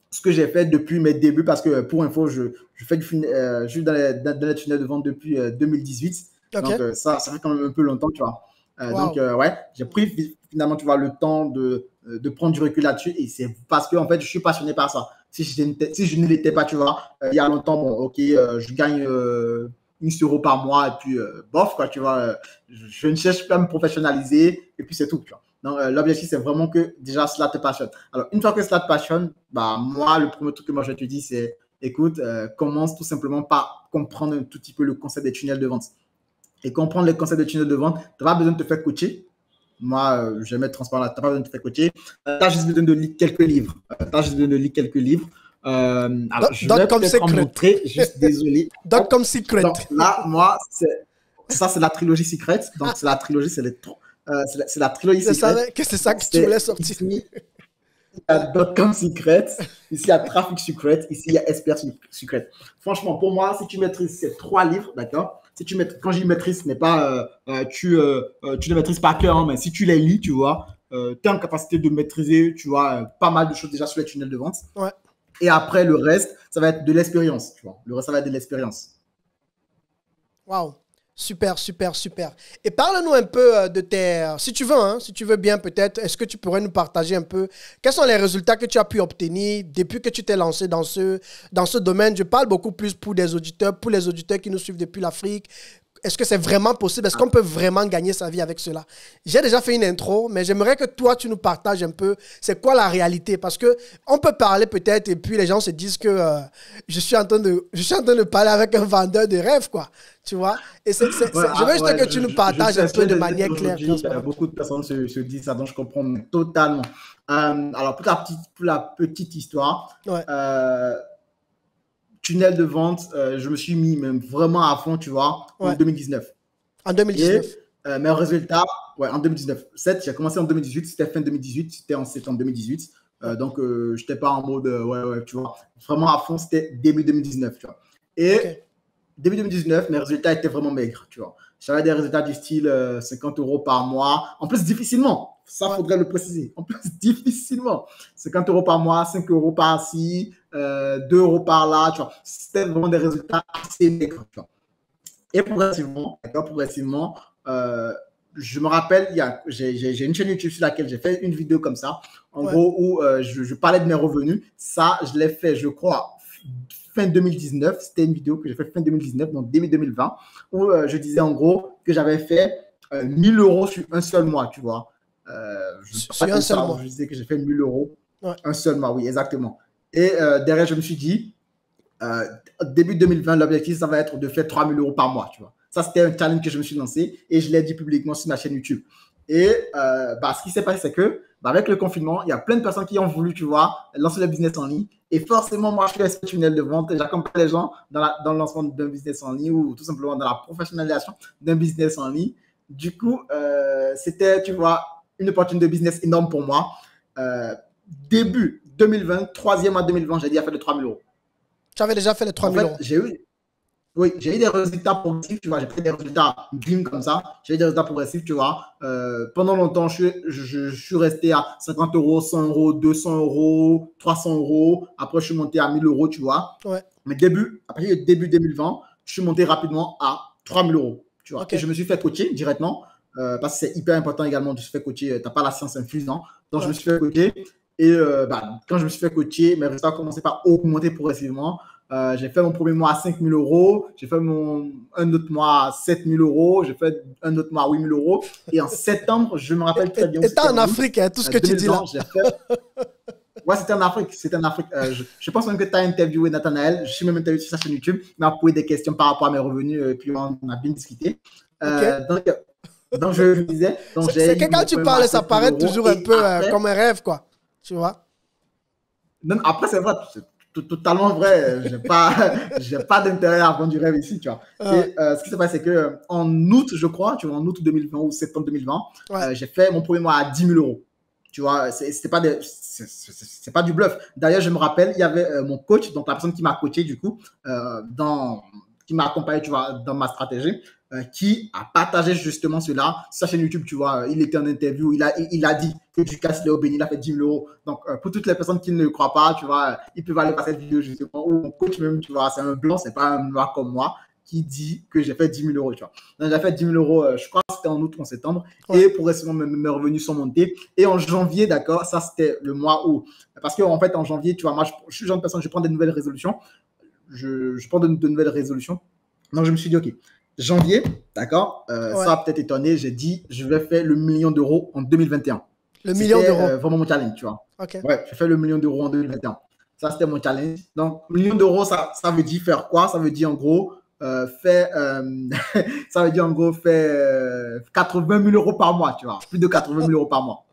ce que j'ai fait depuis mes débuts. Parce que, pour info, je suis dans les tunnels de vente depuis 2018. Ok. Donc, ça fait quand même un peu longtemps, tu vois. Wow. Donc, ouais, j'ai pris finalement, tu vois, le temps de prendre du recul là-dessus. Et c'est parce que, en fait, je suis passionné par ça. Si je ne l'étais pas, tu vois, il y a longtemps, bon, ok, je gagne 1 euro par mois et puis, bof, quoi, tu vois, je ne cherche pas à me professionnaliser et puis c'est tout, tu vois. Donc, l'objectif, c'est vraiment que déjà, cela te passionne. Alors, une fois que cela te passionne, moi, le premier truc que moi, je te dis, c'est, écoute, commence tout simplement par comprendre un tout petit peu le concept des tunnels de vente. Et comprendre les concepts de tunnel de vente, tu n'as pas besoin de te faire coacher. Moi, je vais mettre transparent là, tu n'as pas besoin de te faire coacher. Tu as juste besoin de lire quelques livres. Alors, je vais peut-être en montrer, juste désolé. Comme Secret. Donc là, moi, ça, c'est la trilogie Secret. Donc, c'est la trilogie, c'est la trilogie Secret. Je savais que c'est ça que tu voulais sortir. Ici, il y a .com Secret, ici il y a Traffic Secret, ici il y a Expert Secret. Franchement, pour moi, si tu maîtrises ces 3 livres, d'accord, quand je dis maîtrise, ce n'est pas tu les maîtrises par cœur, hein, mais si tu les lis, tu vois, tu es en capacité de maîtriser, tu vois, pas mal de choses déjà sur les tunnels de vente. Ouais. Et après, le reste, ça va être de l'expérience, tu vois. Le reste, ça va être de l'expérience. Waouh. Super, super, super. Et parle-nous un peu de si tu veux, hein, si tu veux bien peut-être, est-ce que tu pourrais nous partager un peu quels sont les résultats que tu as pu obtenir depuis que tu t'es lancé dans ce domaine? Je parle beaucoup plus pour les auditeurs qui nous suivent depuis l'Afrique. Est-ce que c'est vraiment possible? Est-ce qu'on peut vraiment gagner sa vie avec cela? J'ai déjà fait une intro, mais j'aimerais que toi, tu nous partages un peu c'est quoi la réalité. Parce qu'on peut parler peut-être et puis les gens se disent que je suis en train de parler avec un vendeur de rêves, quoi. Tu vois? Et je veux juste que tu nous partages un peu de manière claire. Beaucoup de personnes se disent ça, donc je comprends totalement. Alors, pour la petite histoire, Ouais. Tunnel de vente, je me suis mis même vraiment à fond, tu vois, en 2019. En 2019. Et mes résultats, ouais, en 2019. J'ai commencé en 2018, c'était fin 2018, c'était en septembre 2018. Donc, je n'étais pas en mode, ouais, tu vois, vraiment à fond, c'était début 2019, tu vois. Et début 2019, mes résultats étaient vraiment maigres, tu vois. J'avais des résultats du style 50 € par mois. En plus, difficilement. Ça, faudrait le préciser. En plus, difficilement. 50 € par mois, 5 € par-ci, 2 € par-là, tu vois. C'était vraiment des résultats assez maigres, tu vois. Et progressivement, je me rappelle, j'ai une chaîne YouTube sur laquelle j'ai fait une vidéo comme ça, en gros, où je parlais de mes revenus. Ça, je l'ai fait, je crois, fin 2019. C'était une vidéo que j'ai fait fin 2019, donc début 2020, où je disais en gros que j'avais fait 1 000 € sur un seul mois, tu vois. Sur un seul mois. Je disais que j'ai fait 1 000 € un seul mois, oui, exactement. Et derrière, je me suis dit, début 2020, l'objectif, ça va être de faire 3 000 € par mois, tu vois. Ça, c'était un challenge que je me suis lancé et je l'ai dit publiquement sur ma chaîne YouTube. Et ce qui s'est passé, c'est que avec le confinement, il y a plein de personnes qui ont voulu, tu vois, lancer le business en ligne. Et forcément, moi, je suis expert tunnel de vente et j'accompagne les gens dans le lancement d'un business en ligne ou tout simplement dans la professionnalisation d'un business en ligne. Du coup, c'était, tu vois, une opportunité de business énorme pour moi. Début 2020, troisième mois 2020, j'ai dit à faire de 3 000 €. Tu avais déjà fait les 3 000 €. J'ai eu des résultats progressifs, tu vois. J'ai pris des résultats bim comme ça. J'ai eu des résultats progressifs, tu vois. Pendant longtemps, je suis resté à 50 €, 100 €, 200 €, 300 €. Après, je suis monté à 1 000 €, tu vois. Ouais. Mais après le début 2020, je suis monté rapidement à 3 000 €, tu vois. Et je me suis fait coacher directement parce que c'est hyper important également de se faire coacher. Tu n'as pas la science infuse, hein. Donc, je me suis fait coacher. Et quand je me suis fait coacher, mes résultats ont commencé par augmenter progressivement. J'ai fait mon premier mois à 5 000 euros. J'ai fait un autre mois à 7 000 euros. J'ai fait un autre mois à 8 000 euros. Et en septembre, je me rappelle très bien. Et t'es en Afrique, hein, tout ce que tu dis là. Ouais, c'était en Afrique. Je pense même que tu as interviewé Nathanaël. Je suis même interviewé sur sa chaîne YouTube. Il m'a posé des questions par rapport à mes revenus. Puis on a bien discuté. Donc, je disais. C'est que quand tu parles, ça paraît toujours un peu comme un rêve, quoi. Tu vois? Non, après, c'est vrai. C'est totalement vrai. J'ai pas d'intérêt à vendre du rêve ici, tu vois. Et ce qui s'est passé, c'est que en août, je crois, tu vois, en août 2020 ou septembre 2020, j'ai fait mon premier mois à 10 000 euros. Tu vois, c'est pas du bluff. D'ailleurs, je me rappelle, il y avait mon coach, donc la personne qui m'a coaché, du coup, qui m'a accompagné, tu vois, dans ma stratégie, qui a partagé justement cela sur sa chaîne YouTube, tu vois. Il était en interview, il a dit que Ducasse Léo Béni, il a fait 10 000 euros. Donc, pour toutes les personnes qui ne le croient pas, tu vois, ils peuvent aller voir cette vidéo justement, où mon coach même, tu vois, c'est un blanc, c'est pas un noir comme moi, qui dit que j'ai fait 10 000 euros, tu vois. Donc, j'ai fait 10 000 euros, je crois que c'était en août ou en septembre, et progressivement, mes revenus sont montés. Et en janvier, d'accord, ça c'était le mois où, parce qu'en fait, en janvier, tu vois, moi, je suis genre de personne, je prends des nouvelles résolutions, je prends de nouvelles résolutions. Donc, je me suis dit, OK, janvier, d'accord, ça va peut-être étonner, j'ai dit, je vais faire le million d'euros en 2021. Le million d'euros. C'était vraiment mon challenge, tu vois. Okay. Ouais, j'ai fait le million d'euros en 2021. Ça, c'était mon challenge. Donc, million d'euros, ça veut dire faire quoi? Ça veut dire en gros, ça veut dire en gros faire 80 000 euros par mois, tu vois. Plus de 80 000 euros par mois.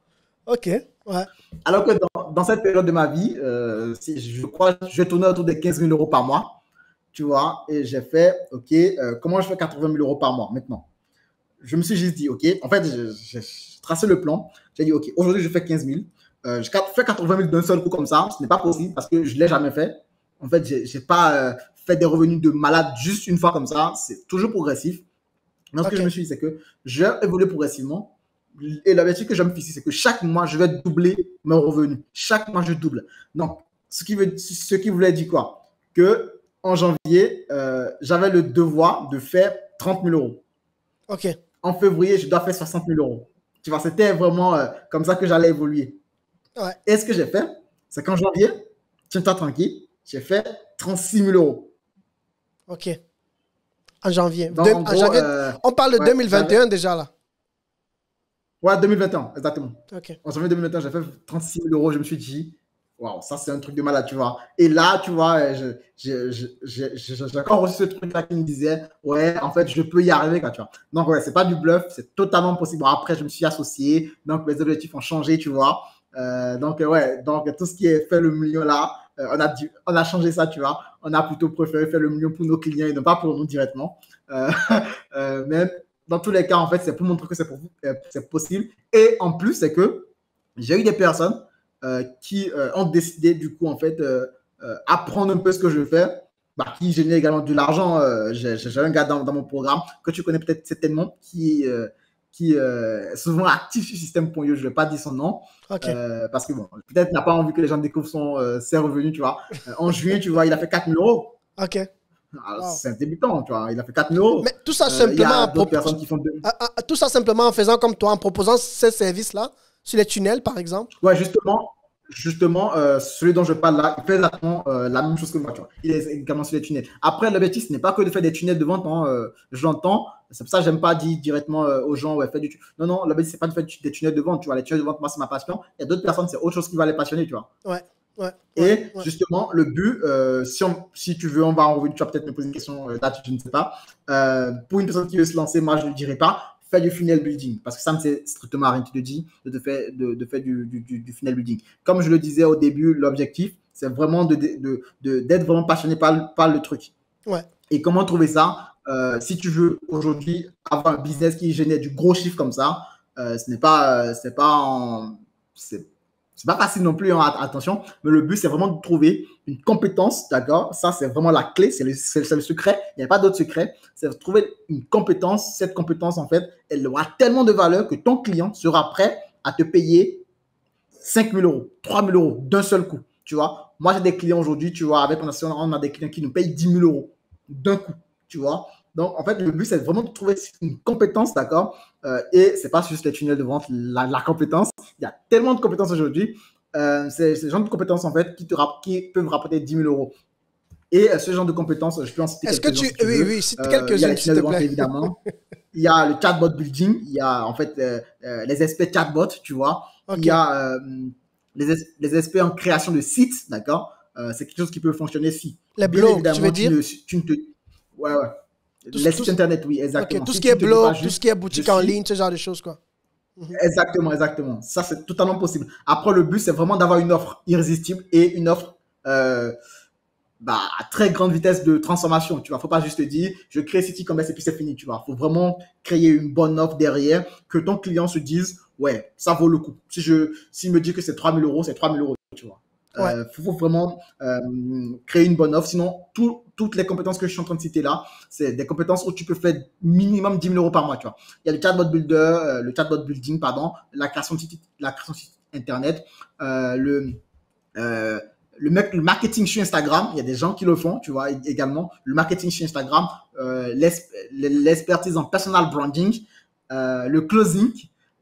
Ok, ouais. Alors que dans cette période de ma vie, je crois que je tournais autour de 15 000 euros par mois, tu vois. Et j'ai fait, OK, comment je fais 80 000 euros par mois maintenant? Je me suis juste dit, OK, en fait, j'ai tracé le plan. J'ai dit, OK, aujourd'hui, je fais 15 000. Je fais 80 000 d'un seul coup comme ça. Ce n'est pas possible parce que je ne l'ai jamais fait. En fait, je n'ai pas fait des revenus de malade juste une fois comme ça. C'est toujours progressif. Donc, ce que je me suis dit, c'est que je vais évoluer progressivement. Et l'objectif que je me fixe, c'est que chaque mois, je vais doubler mes revenus. Chaque mois, je double. Donc, ce qui voulait dire quoi? Que en janvier, j'avais le devoir de faire 30 000 euros. OK. En février, je dois faire 60 000 euros. Tu vois, c'était vraiment comme ça que j'allais évoluer. Ouais. Et ce que j'ai fait, c'est qu'en janvier, tiens-toi tranquille, j'ai fait 36 000 euros. OK. En janvier. Donc, en gros, on parle de 2021 déjà là. Ouais, 2021, exactement. OK. En janvier 2021, j'ai fait 36 000 euros. Je me suis dit, waouh, ça c'est un truc de malade, tu vois. Et là, tu vois, j'ai encore reçu ce truc-là qui me disait, ouais, en fait, je peux y arriver, quoi, tu vois. Donc, ouais, c'est pas du bluff, c'est totalement possible. Bon, après, je me suis associé, donc mes objectifs ont changé, tu vois. Donc, ouais, donc tout ce qui est fait le million là, on a changé ça, tu vois. On a plutôt préféré faire le million pour nos clients et non pas pour nous directement. Mais dans tous les cas, en fait, c'est pour montrer que c'est possible. Et en plus, c'est que j'ai eu des personnes qui ont décidé, du coup, en fait, apprendre un peu ce que je fais, qui génère également de l'argent. J'ai un gars dans mon programme que tu connais peut-être certainement qui est souvent actif sur Système.io. Je ne vais pas dire son nom. Okay. Parce que, bon, peut-être n'a pas envie que les gens découvrent ses revenus, tu vois. En juillet, tu vois, il a fait 4 000 euros. OK. Wow. C'est un débutant, tu vois. Il a fait 4 000 euros. Mais tout ça simplement, tout ça simplement en faisant comme toi, en proposant ces services-là sur les tunnels, par exemple. Ouais, justement, celui dont je parle là, il fait exactement la même chose que moi, tu vois. Il est également sur les tunnels. Après, l'objectif, ce n'est pas que de faire des tunnels de vente, hein, j'entends. C'est pour ça que j'aime pas dire directement aux gens, ouais, fais du tunnel. Non, l'objectif, c'est pas de faire des tunnels de vente, tu vois. Les tunnels de vente, moi, c'est ma passion. Il y a d'autres personnes, c'est autre chose qui va les passionner, tu vois. Ouais. Justement, le but, si tu veux, on va en revenir. Tu vas peut-être me poser une question là, je ne sais pas. Pour une personne qui veut se lancer, moi, je ne dirais pas fais du funnel building parce que ça ne sert strictement à rien. Tu te dis de faire du funnel building. Comme je le disais au début, l'objectif, c'est vraiment d'être vraiment passionné par le truc. Ouais. Et comment trouver ça? Si tu veux aujourd'hui avoir un business qui génère du gros chiffre comme ça, c'est pas facile non plus, hein, attention, mais le but, c'est vraiment de trouver une compétence, d'accord? Ça, c'est vraiment la clé, c'est le secret. Il n'y a pas d'autre secret. C'est de trouver une compétence. Cette compétence, en fait, elle aura tellement de valeur que ton client sera prêt à te payer 5 000 euros, 3 000 euros d'un seul coup, tu vois? Moi, j'ai des clients aujourd'hui, tu vois, avec on a des clients qui nous payent 10 000 euros d'un coup, tu vois? Donc, en fait, le but, c'est vraiment de trouver une compétence, d'accord? Et ce n'est pas juste les tunnels de vente, la compétence. Il y a tellement de compétences aujourd'hui. C'est ce genre de compétences, en fait, qui peuvent rapporter 10 000 euros. Et ce genre de compétences, je peux en citer quelques-unes. Oui, cite quelques-unes, il y a les s'il te tunnels de vente, plaît. évidemment. Il y a le chatbot building. Il y a en fait les aspects chatbot, tu vois. Ok. Il y a les aspects en création de sites, d'accord. C'est quelque chose qui peut fonctionner si. Les Bien blogs, évidemment, tu veux dire? Ouais. Les sites internet, oui, exactement. Ok, tout Si ce qui tu est ne te dis pas blog, tout ce juste, qui est boutique je en suis- ligne, ce genre de choses, quoi. Exactement. Ça, c'est totalement possible. Après, le but, c'est vraiment d'avoir une offre irrésistible et une offre à très grande vitesse de transformation. Tu vois, faut pas juste te dire, je crée site e-commerce et puis c'est fini. Tu vois, faut vraiment créer une bonne offre derrière, que ton client se dise, ouais, ça vaut le coup. S'il me dit que c'est 3 000 euros, c'est 3 000 euros. Tu vois. Ouais. Faut vraiment créer une bonne offre. Sinon, toutes les compétences que je suis en train de citer là, c'est des compétences où tu peux faire minimum 10 000 euros par mois. Tu vois. Il y a le chatbot builder, le chatbot building, pardon, la création de site internet, le marketing sur Instagram. Il y a des gens qui le font, tu vois, également. Le marketing sur Instagram, l'expertise en personal branding, le closing.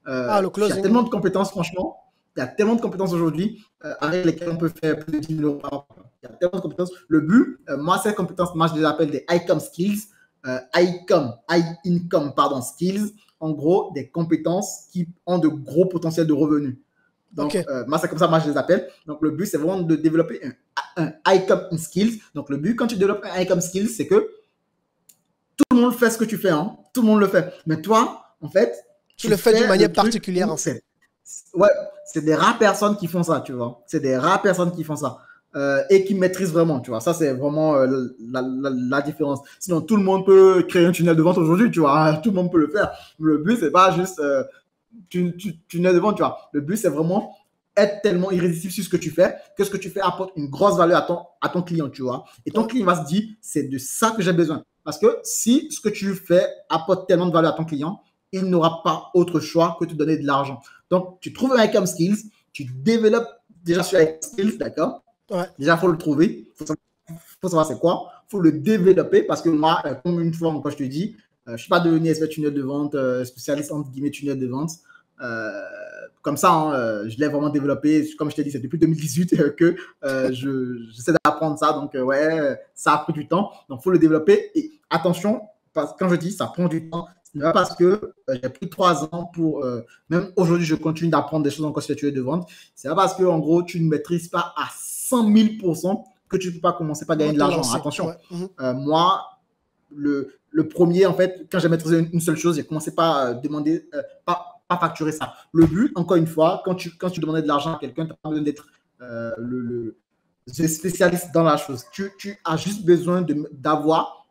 Le Il y a closing. tellement de compétences, franchement. Il y a tellement de compétences aujourd'hui avec lesquelles on peut faire plus de 10 000 euros par an. Il y a tellement de compétences. Le but, moi, ces compétences, moi, je les appelle des ICOM skills. Income, pardon, skills. En gros, des compétences qui ont de gros potentiels de revenus. Donc, moi, c'est comme ça, moi, je les appelle. Donc, le but, c'est vraiment de développer un ICOM skills. Donc, le but, quand tu développes un ICOM skills, c'est que tout le monde fait ce que tu fais. Hein. Tout le monde le fait. Mais toi, en fait, tu le fais d'une manière particulière, en fait. Ouais, c'est des rares personnes qui font ça, tu vois. C'est des rares personnes qui font ça. Et qui maîtrisent vraiment, tu vois. Ça, c'est vraiment la différence. Sinon, tout le monde peut créer un tunnel de vente aujourd'hui, tu vois. Tout le monde peut le faire. Le but, c'est pas juste tunnel de vente, tu vois. Le but, c'est vraiment être tellement irrésistible sur ce que tu fais, que ce que tu fais apporte une grosse valeur à ton client, tu vois. Et ton client va se dire, c'est de ça que j'ai besoin. Parce que si ce que tu fais apporte tellement de valeur à ton client, il n'aura pas autre choix que de te donner de l'argent. Donc, tu trouves un ICOM skills, tu développes déjà sur ICOM skills, d'accord. Ouais. Déjà, il faut le trouver. Il faut savoir c'est quoi. Il faut le développer parce que moi, comme une fois encore, je te dis, je ne suis pas devenu expert tunnel de vente, spécialiste entre guillemets tunnel de vente. Comme ça, hein, je l'ai vraiment développé. Comme je t'ai dit, c'est depuis 2018 que j'essaie d'apprendre ça. Donc, ouais, ça a pris du temps. Donc, il faut le développer. Et attention, quand je dis ça prend du temps, ce n'est pas parce que j'ai pris 3 ans pour. Même aujourd'hui, je continue d'apprendre des choses en constitué de vente. C'est pas parce que, en gros, tu ne maîtrises pas à 100 000% que tu ne peux pas commencer par gagner de l'argent. Attention. Ouais. Moi, le premier, en fait, quand j'ai maîtrisé une seule chose, j'ai commencé par demander. Pas facturer ça. Le but, encore une fois, quand tu demandais de l'argent à quelqu'un, tu n'as pas besoin d'être le spécialiste dans la chose. Tu as juste besoin d'avoir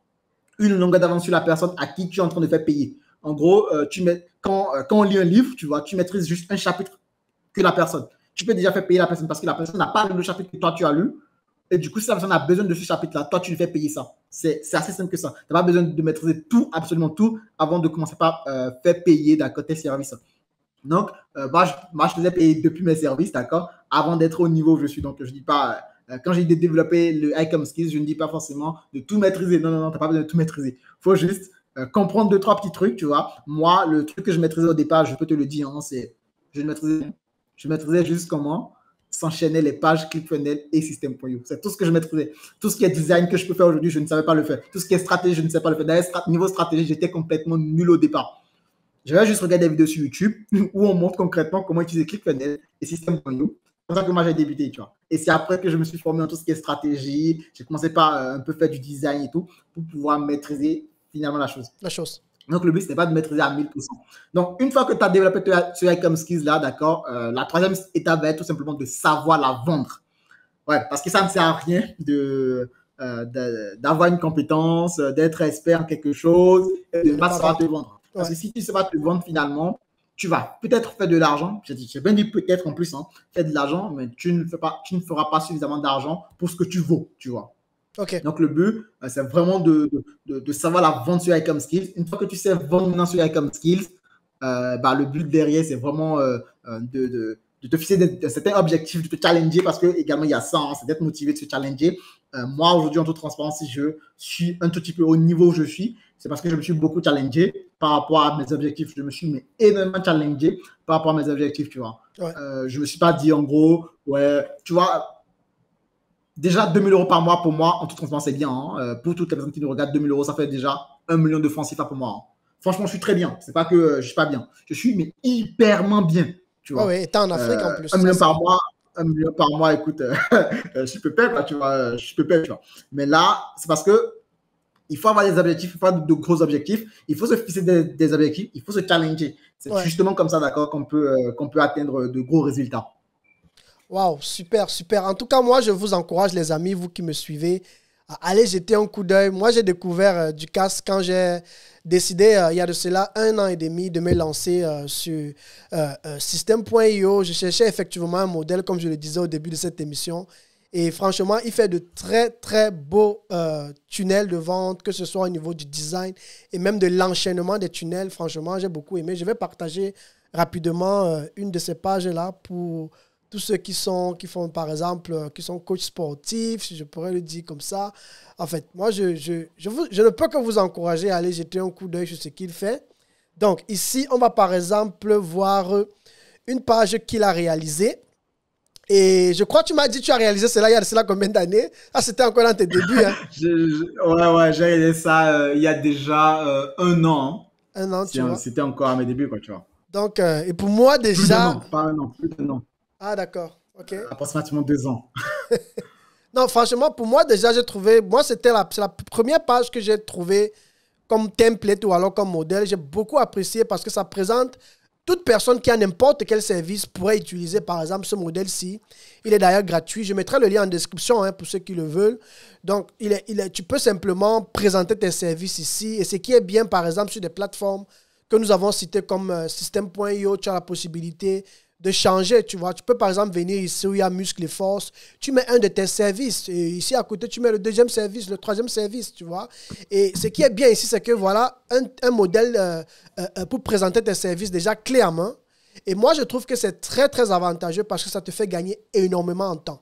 une longueur d'avance sur la personne à qui tu es en train de faire payer. En gros, quand on lit un livre, tu vois, tu maîtrises juste un chapitre que la personne. Tu peux déjà faire payer la personne parce que la personne n'a pas lu le chapitre que toi tu as lu. Et du coup, si la personne a besoin de ce chapitre-là, toi, tu lui fais payer ça. C'est assez simple que ça. Tu n'as pas besoin de maîtriser tout, absolument tout, avant de commencer par faire payer d'accord tes services. Donc, moi, je faisais payer depuis mes services, d'accord, avant d'être au niveau où je suis. Donc, je ne dis pas, quand j'ai développé le ICOM Skills, je ne dis pas forcément de tout maîtriser. Non, tu n'as pas besoin de tout maîtriser. Il faut juste comprendre 2-3 petits trucs, tu vois. Moi, le truc que je maîtrisais au départ, je peux te le dire, hein, c'est je maîtrisais juste comment s'enchaîner les pages ClickFunnels et System.io. C'est tout ce que je maîtrisais. Tout ce qui est design que je peux faire aujourd'hui, je ne savais pas le faire. Tout ce qui est stratégie, je ne sais pas le faire. D'ailleurs, niveau stratégie, j'étais complètement nul au départ. Je vais juste regarder des vidéos sur YouTube où on montre concrètement comment utiliser ClickFunnels et System.io. C'est comme ça que moi j'ai débuté, tu vois. Et c'est après que je me suis formé en tout ce qui est stratégie. J'ai commencé par un peu faire du design et tout pour pouvoir maîtriser finalement la chose. Donc, le but, ce n'est pas de maîtriser à 1000%. Donc, une fois que tu as développé ce ICOM skills là, d'accord, la troisième étape va être tout simplement de savoir la vendre. Ouais, parce que ça ne sert à rien d'avoir une compétence, d'être expert en quelque chose et de ne pas savoir te vendre. Parce que si tu ne sais pas te vendre finalement, tu vas peut-être faire de l'argent. J'ai bien dit peut-être en plus, hein, faire de l'argent, mais tu ne feras pas suffisamment d'argent pour ce que tu vaux, tu vois. Okay. Donc, le but, c'est vraiment de savoir la vente sur ICOM Skills. Une fois que tu sais vendre sur ICOM Skills, le but derrière, c'est vraiment de te fixer certains objectifs, de te challenger parce que également, il y a ça, hein, c'est d'être motivé de se challenger. Moi, aujourd'hui, en toute transparence, si je suis un tout petit peu au niveau où je suis, c'est parce que je me suis beaucoup challengé par rapport à mes objectifs. Je me suis énormément challengé par rapport à mes objectifs, tu vois. Ouais. Je ne me suis pas dit, en gros, ouais, tu vois, déjà 2000 euros par mois pour moi, en toute transparence, c'est bien. Hein. Pour toutes les personnes qui nous regardent, 2000 euros, ça fait déjà 1 million de francs CFA pour moi. Hein. Franchement, je suis très bien. C'est pas que je suis pas bien. Je suis mais hyperement bien. Tu vois. Oui, et t'es en Afrique en plus. 1 million par mois. 1 million par mois, écoute, je peux pas, quoi, tu vois. Je peux pas, tu vois. Mais là, c'est parce que il faut avoir des objectifs, il faut avoir de gros objectifs, il faut se fixer des objectifs, il faut se challenger. C'est justement comme ça, d'accord, qu'on peut atteindre de gros résultats. Waouh, super, super. En tout cas, moi, je vous encourage, les amis, vous qui me suivez, à aller jeter un coup d'œil. Moi, j'ai découvert Ducasse quand j'ai décidé, il y a de cela 1 an et demi, de me lancer sur System.io. Je cherchais effectivement un modèle, comme je le disais au début de cette émission. Et franchement, il fait de très, très beaux tunnels de vente, que ce soit au niveau du design et même de l'enchaînement des tunnels. Franchement, j'ai beaucoup aimé. Je vais partager rapidement une de ces pages-là pour tous ceux qui font, par exemple, qui sont coachs sportifs, si je pourrais le dire comme ça. En fait, moi, je ne peux que vous encourager à aller jeter un coup d'œil sur ce qu'il fait. Donc, ici, on va par exemple voir une page qu'il a réalisée. Et je crois que tu m'as dit que tu as réalisé cela il y a de cela combien d'années? Ah, c'était encore dans tes débuts. Hein? Ouais, j'ai réalisé ça il y a déjà 1 an. Hein. 1 an, tu vois. C'était encore à mes débuts, quoi, tu vois. Donc, et pour moi, déjà... Plus d'1 an, pas 1 an, plus d'1 an. Ah, d'accord, ok. Approximativement 2 ans. Non, franchement, pour moi, déjà, j'ai trouvé... Moi, c'est la première page que j'ai trouvée comme template ou alors comme modèle. J'ai beaucoup apprécié parce que ça présente... Toute personne qui a n'importe quel service pourrait utiliser, par exemple, ce modèle-ci. Il est d'ailleurs gratuit. Je mettrai le lien en description pour ceux qui le veulent. Donc, tu peux simplement présenter tes services ici. Et ce qui est bien, par exemple, sur des plateformes que nous avons citées comme System.io, tu as la possibilité de changer, tu vois. Tu peux, par exemple, venir ici où il y a muscles et force. Tu mets un de tes services. Et ici, à côté, tu mets le 2e service, le 3e service, tu vois. Et ce qui est bien ici, c'est que, voilà, un modèle pour présenter tes services déjà clé en main. Et moi, je trouve que c'est très, très avantageux parce que ça te fait gagner énormément en temps.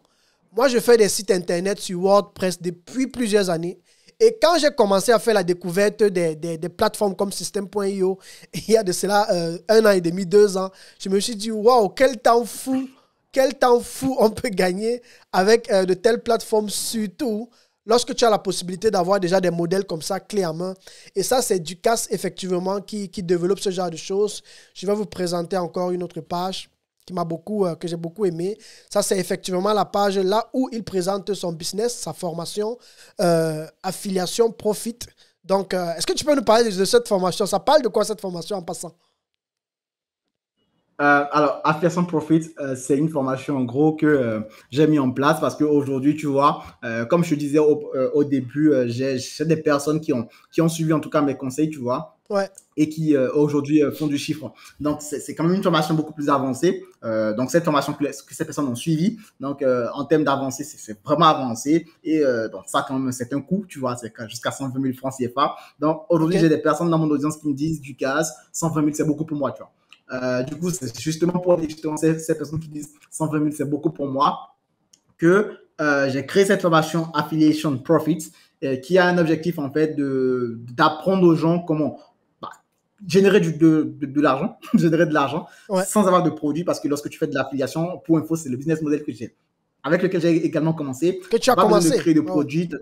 Moi, je fais des sites Internet sur WordPress depuis plusieurs années. Et quand j'ai commencé à faire la découverte des plateformes comme System.io, il y a de cela 1 an et demi, 2 ans, je me suis dit, waouh, quel temps fou on peut gagner avec de telles plateformes, surtout lorsque tu as la possibilité d'avoir déjà des modèles comme ça, clés en main. Et ça, c'est Ducasse, effectivement, qui développe ce genre de choses. Je vais vous présenter encore une autre page que j'ai beaucoup aimé. Ça, c'est effectivement la page là où il présente son business, sa formation, affiliation, profit. Donc, est-ce que tu peux nous parler de cette formation? Ça parle de quoi cette formation en passant? Alors, Affiliation Profit, c'est une formation en gros que j'ai mis en place parce qu'aujourd'hui, tu vois, comme je te disais au début, j'ai des personnes qui ont suivi en tout cas mes conseils, tu vois. Ouais. Et qui aujourd'hui font du chiffre. Donc, c'est quand même une formation beaucoup plus avancée. Donc, cette formation que ces personnes ont suivie, donc en termes d'avancée, c'est vraiment avancé. Et donc, ça, quand même, c'est un coût, tu vois, c'est jusqu'à 120 000 francs CFA. Donc, aujourd'hui, j'ai des personnes dans mon audience qui me disent, Ducasse, 120 000, c'est beaucoup pour moi, tu vois. Du coup, c'est justement pour ces personnes qui disent 120 000, c'est beaucoup pour moi, que j'ai créé cette formation Affiliation Profits qui a un objectif, en fait, d'apprendre aux gens comment générer de l'argent, générer de l'argent sans avoir de produit, parce que lorsque tu fais de l'affiliation, pour info, c'est le business model avec lequel j'ai également commencé. Que tu as commencé. Pas besoin de créer de produits. Tu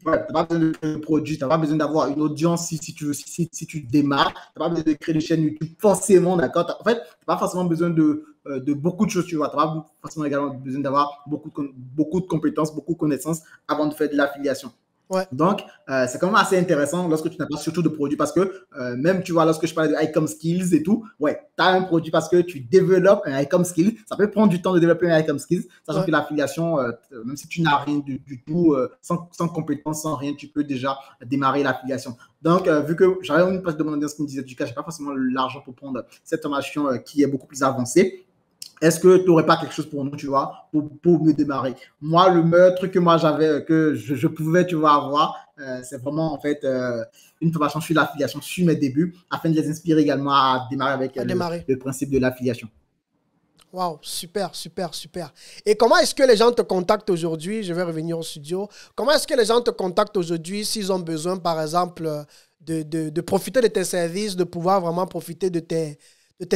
n'as pas besoin de créer de produits, tu n'as pas besoin d'avoir une audience si tu démarres, tu n'as pas besoin de créer une chaîne YouTube forcément, d'accord. En fait, tu n'as pas forcément besoin de beaucoup de choses, tu vois. Tu n'as pas forcément également besoin d'avoir beaucoup de compétences, beaucoup de connaissances avant de faire de l'affiliation. Ouais. Donc, c'est quand même assez intéressant lorsque tu n'as pas surtout de produits parce que même, tu vois, lorsque je parlais de Icom Skills et tout, ouais, tu as un produit parce que tu développes un Icom Skills. Ça peut prendre du temps de développer un Icom Skills, sachant que l'affiliation, même si tu n'as rien du tout, sans compétences, sans rien, tu peux déjà démarrer l'affiliation. Donc, vu que j'avais une place de mon audience qui me disait, du cas, je n'ai pas forcément l'argent pour prendre cette formation qui est beaucoup plus avancée. Est-ce que tu n'aurais pas quelque chose pour nous, tu vois, pour me démarrer? Moi, le meilleur truc que moi j'avais, que je pouvais, tu vois, avoir, c'est vraiment, en fait, une formation sur l'affiliation, sur mes débuts, afin de les inspirer également à démarrer avec le principe de l'affiliation. Waouh, super, super, super. Et comment est-ce que les gens te contactent aujourd'hui? Je vais revenir au studio. Comment est-ce que les gens te contactent aujourd'hui s'ils ont besoin, par exemple, de profiter de tes services, de pouvoir vraiment profiter de tes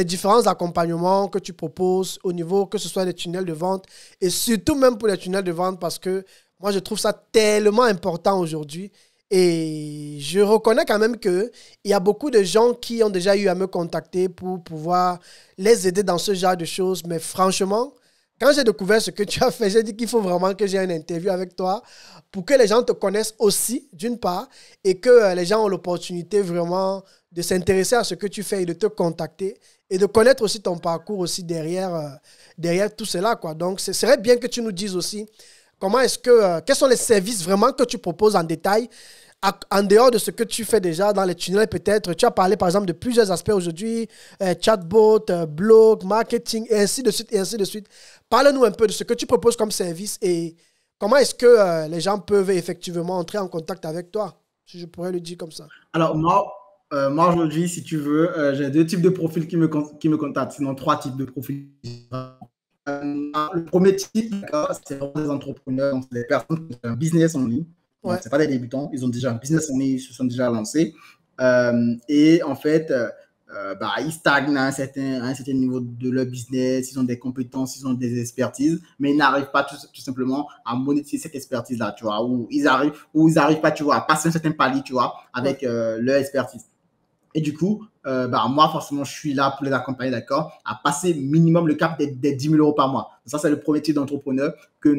différents accompagnements que tu proposes au niveau, que ce soit des tunnels de vente et surtout même pour les tunnels de vente, parce que Moi, je trouve ça tellement important aujourd'hui. Et je reconnais quand même qu'il y a beaucoup de gens qui ont déjà eu à me contacter pour pouvoir les aider dans ce genre de choses. Mais franchement, quand j'ai découvert ce que tu as fait, j'ai dit qu'il faut vraiment que j'ai une interview avec toi pour que les gens te connaissent aussi, d'une part, et que les gens ont l'opportunité vraiment de s'intéresser à ce que tu fais et de te contacter et de connaître aussi ton parcours aussi derrière tout cela, quoi. Donc, ce serait bien que tu nous dises aussi comment est-ce que, quels sont les services vraiment que tu proposes en détail en dehors de ce que tu fais déjà dans les tunnels, peut-être. Tu as parlé, par exemple, de plusieurs aspects aujourd'hui, chatbot, blog, marketing, et ainsi de suite, et ainsi de suite. Parle-nous un peu de ce que tu proposes comme service et comment est-ce que les gens peuvent effectivement entrer en contact avec toi, si je pourrais le dire comme ça. Alors, moi aujourd'hui, si tu veux, j'ai deux types de profils qui me contactent, sinon trois types de profils. Le premier type, c'est des entrepreneurs, donc c'est des personnes qui ont un business en ligne. Ouais. Ce n'est pas des débutants, ils ont déjà un business en ligne, ils se sont déjà lancés. Et en fait, ils stagnent à un certain niveau de leur business, ils ont des compétences, ils ont des expertises, mais ils n'arrivent pas tout simplement à monétiser cette expertise-là, tu vois, ou ils arrivent pas, tu vois, à passer un certain palier, tu vois, avec leur expertise. Et du coup, moi, forcément, je suis là pour les accompagner, d'accord, à passer minimum le cap des 10 000 € par mois. Ça, c'est le premier type d'entrepreneur que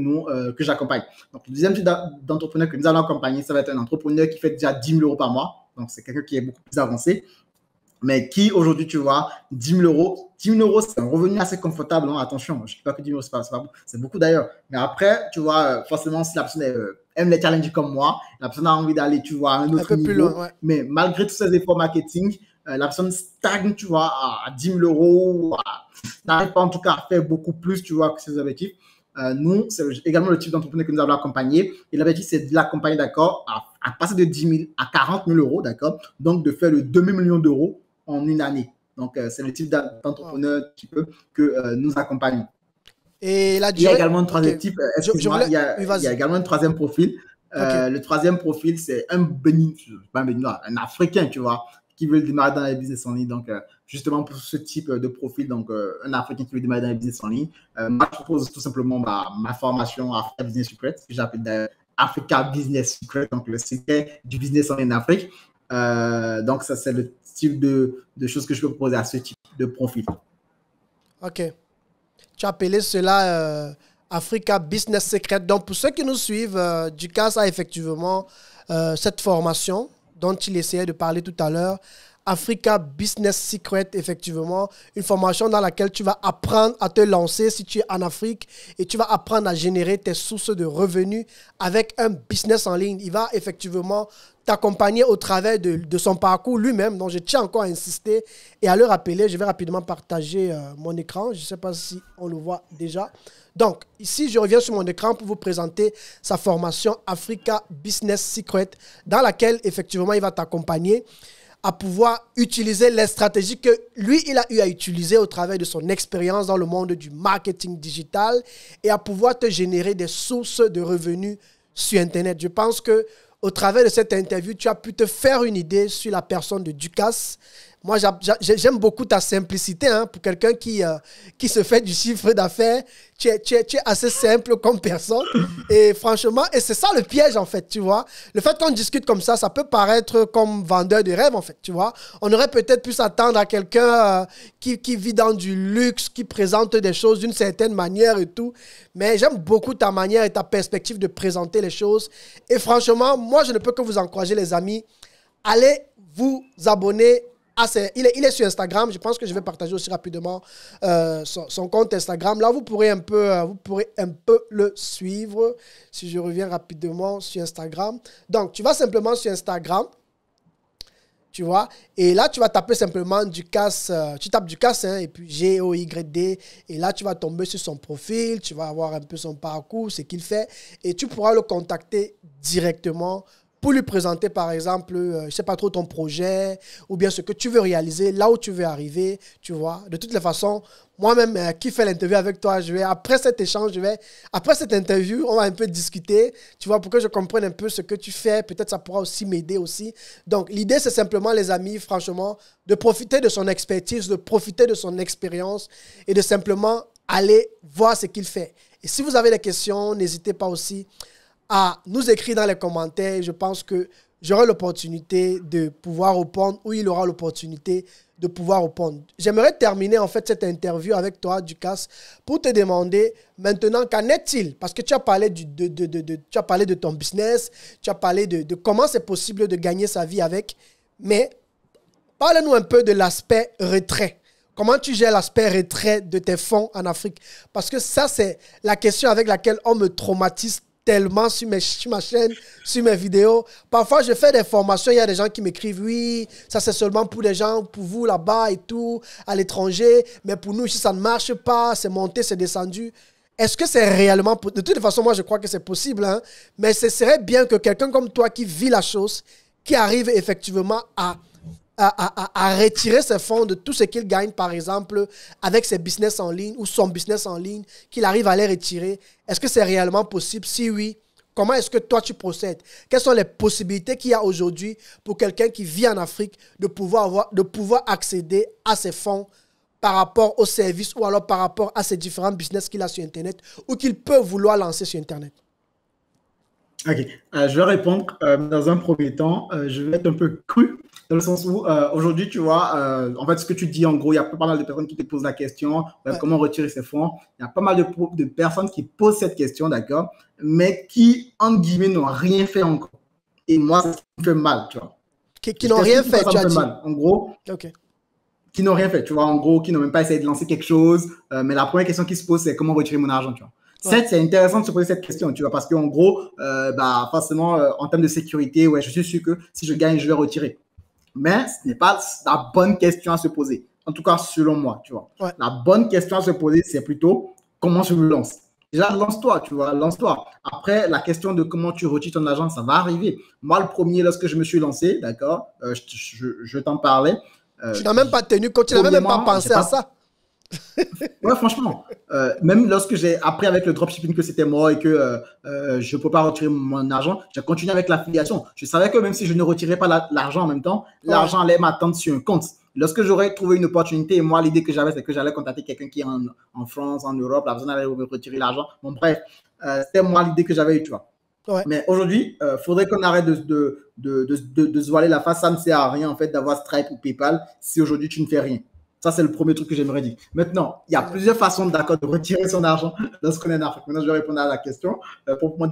j'accompagne. Donc, le deuxième type d'entrepreneur que nous allons accompagner, ça va être un entrepreneur qui fait déjà 10 000 € par mois. Donc, c'est quelqu'un qui est beaucoup plus avancé, mais qui, aujourd'hui, tu vois, 10 000 €, 10 000 €, c'est un revenu assez confortable. Hein, attention, je ne dis pas que 10 000 €, c'est beaucoup d'ailleurs. Mais après, tu vois, forcément, si la personne aime les challenges comme moi, la personne a envie d'aller, tu vois, à un autre niveau. Plus loin, ouais. Mais malgré tous ces efforts marketing, la personne stagne, tu vois, à 10 000 €, n'arrive pas en tout cas à faire beaucoup plus, tu vois, que ses objectifs. Nous, c'est également le type d'entrepreneur que nous allons accompagner. Et l'objectif, c'est de l'accompagner, d'accord, à passer de 10 000 à 40 000 €, d'accord, donc de faire le demi-million d'euros en une année. Donc, c'est le type d'entrepreneur que nous accompagnons. Et la durée... Il y a également un troisième type, il y a également un troisième profil. Le troisième profil, c'est un Africain, tu vois, qui veut démarrer dans les business en ligne. Donc, justement, pour ce type de profil, donc un Africain qui veut démarrer dans les business en ligne, moi, je propose tout simplement ma formation Africa Business Secret, que j'appelle Africa Business Secret, donc le secret du business en ligne en Afrique. Donc, ça, c'est le type de choses que je peux proposer à ce type de profil. OK. Tu as appelé cela Africa Business Secret. Donc, pour ceux qui nous suivent, Ducasse a effectivement cette formation dont il essayait de parler tout à l'heure. Africa Business Secret, effectivement, une formation dans laquelle tu vas apprendre à te lancer si tu es en Afrique et tu vas apprendre à générer tes sources de revenus avec un business en ligne. Il va effectivement t'accompagner au travers de son parcours lui-même. Donc, je tiens encore à insister et à le rappeler. Je vais rapidement partager mon écran. Je ne sais pas si on le voit déjà. Donc, ici, je reviens sur mon écran pour vous présenter sa formation Africa Business Secret dans laquelle, effectivement, il va t'accompagner à pouvoir utiliser les stratégies que lui, il a eu à utiliser au travers de son expérience dans le monde du marketing digital et à pouvoir te générer des sources de revenus sur Internet. Je pense que au travers de cette interview, tu as pu te faire une idée sur la personne de Ducasse. Moi, j'aime beaucoup ta simplicité. Hein, pour quelqu'un qui se fait du chiffre d'affaires, tu es assez simple comme personne. Et franchement, et c'est ça le piège, en fait, tu vois. Le fait qu'on discute comme ça peut paraître comme vendeur de rêve, en fait, tu vois. On aurait peut-être pu s'attendre à quelqu'un qui vit dans du luxe, qui présente des choses d'une certaine manière et tout. Mais j'aime beaucoup ta manière et ta perspective de présenter les choses. Et franchement, moi, je ne peux que vous encourager, les amis. Allez vous abonner. Il est sur Instagram. Je pense que je vais partager aussi rapidement son compte Instagram. Là, vous pourrez un peu le suivre si je reviens rapidement sur Instagram. Donc, tu vas simplement sur Instagram, tu vois, et là, tu vas taper simplement Ducasse. Tu tapes Ducasse, hein, et puis G-O-Y-D. Et là, tu vas tomber sur son profil. Tu vas avoir un peu son parcours, ce qu'il fait. Et tu pourras le contacter directement pour lui présenter, par exemple, je ne sais pas trop, ton projet ou bien ce que tu veux réaliser, là où tu veux arriver, tu vois. De toutes les façons, moi-même, qui fais l'interview avec toi, après cet échange, après cette interview, on va un peu discuter, tu vois, pour que je comprenne un peu ce que tu fais. Peut-être ça pourra aussi m'aider aussi. Donc, l'idée, c'est simplement, les amis, franchement, de profiter de son expertise, de profiter de son expérience et de simplement aller voir ce qu'il fait. Et si vous avez des questions, n'hésitez pas aussi à nous écrire dans les commentaires. Je pense que j'aurai l'opportunité de pouvoir répondre ou il aura l'opportunité de pouvoir répondre. J'aimerais terminer en fait cette interview avec toi, Ducasse, pour te demander maintenant qu'en est-il? Parce que tu as parlé, tu as parlé de ton business, tu as parlé de comment c'est possible de gagner sa vie avec, mais parle-nous un peu de l'aspect retrait. Comment tu gères l'aspect retrait de tes fonds en Afrique? Parce que ça, c'est la question avec laquelle on me traumatise tellement sur ma chaîne, sur mes vidéos. Parfois, je fais des formations, il y a des gens qui m'écrivent, oui, ça c'est seulement pour les gens, pour vous là-bas et tout, à l'étranger, mais pour nous ici, ça ne marche pas, c'est monté, c'est descendu. Est-ce que c'est réellement... De toute façon, moi, je crois que c'est possible, hein, mais ce serait bien que quelqu'un comme toi qui vit la chose, qui arrive effectivement à retirer ses fonds de tout ce qu'il gagne, par exemple, avec ses business en ligne ou son business en ligne, qu'il arrive à les retirer. Est-ce que c'est réellement possible? Si oui, comment est-ce que toi, tu procèdes? Quelles sont les possibilités qu'il y a aujourd'hui pour quelqu'un qui vit en Afrique de pouvoir accéder à ses fonds par rapport aux services ou alors par rapport à ces différents business qu'il a sur Internet ou qu'il peut vouloir lancer sur Internet? Ok, je vais répondre dans un premier temps. Je vais être un peu cru dans le sens où aujourd'hui, tu vois, en fait, ce que tu dis, en gros, il y a pas mal de personnes qui te posent la question comment retirer ses fonds. Il y a pas mal de personnes qui posent cette question, d'accord, mais qui, entre guillemets, n'ont rien fait encore. Et moi, ça me fait mal, tu vois. Qui n'ont rien fait, tu as dit. En gros, qui n'ont rien fait, tu vois, en gros, qui n'ont même pas essayé de lancer quelque chose. Mais la première question qui se pose, c'est comment retirer mon argent, tu vois. C'est intéressant de se poser cette question, tu vois, parce qu'en gros, forcément, en termes de sécurité, ouais, je suis sûr que si je gagne, je vais retirer. Mais ce n'est pas la bonne question à se poser. En tout cas, selon moi, tu vois. Ouais. La bonne question à se poser, c'est plutôt comment je me lance. Déjà, lance-toi, tu vois, lance-toi. Après, la question de comment tu retires ton argent, ça va arriver. Moi, le premier, lorsque je me suis lancé, d'accord, je t'en parlais. Tu n'as même pas tenu compte, tu n'as même pas pensé à ça. Ouais, franchement, même lorsque j'ai appris avec le dropshipping que c'était mort et que je ne peux pas retirer mon argent, j'ai continué avec l'affiliation. Je savais que même si je ne retirais pas l'argent en même temps, l'argent allait m'attendre sur un compte. Lorsque j'aurais trouvé une opportunité, et moi, l'idée que j'avais, c'est que j'allais contacter quelqu'un qui est en France, en Europe, la personne allait me retirer l'argent. Bon, bref, c'était moi l'idée que j'avais eue, tu vois. Ouais. Mais aujourd'hui, il faudrait qu'on arrête de se voiler la face. Ça ne sert à rien, en fait, d'avoir Stripe ou PayPal si aujourd'hui, tu ne fais rien. Ça, c'est le premier truc que j'aimerais dire. Maintenant, il y a plusieurs façons de retirer son argent lorsqu'on est en Afrique. Maintenant, je vais répondre à la question.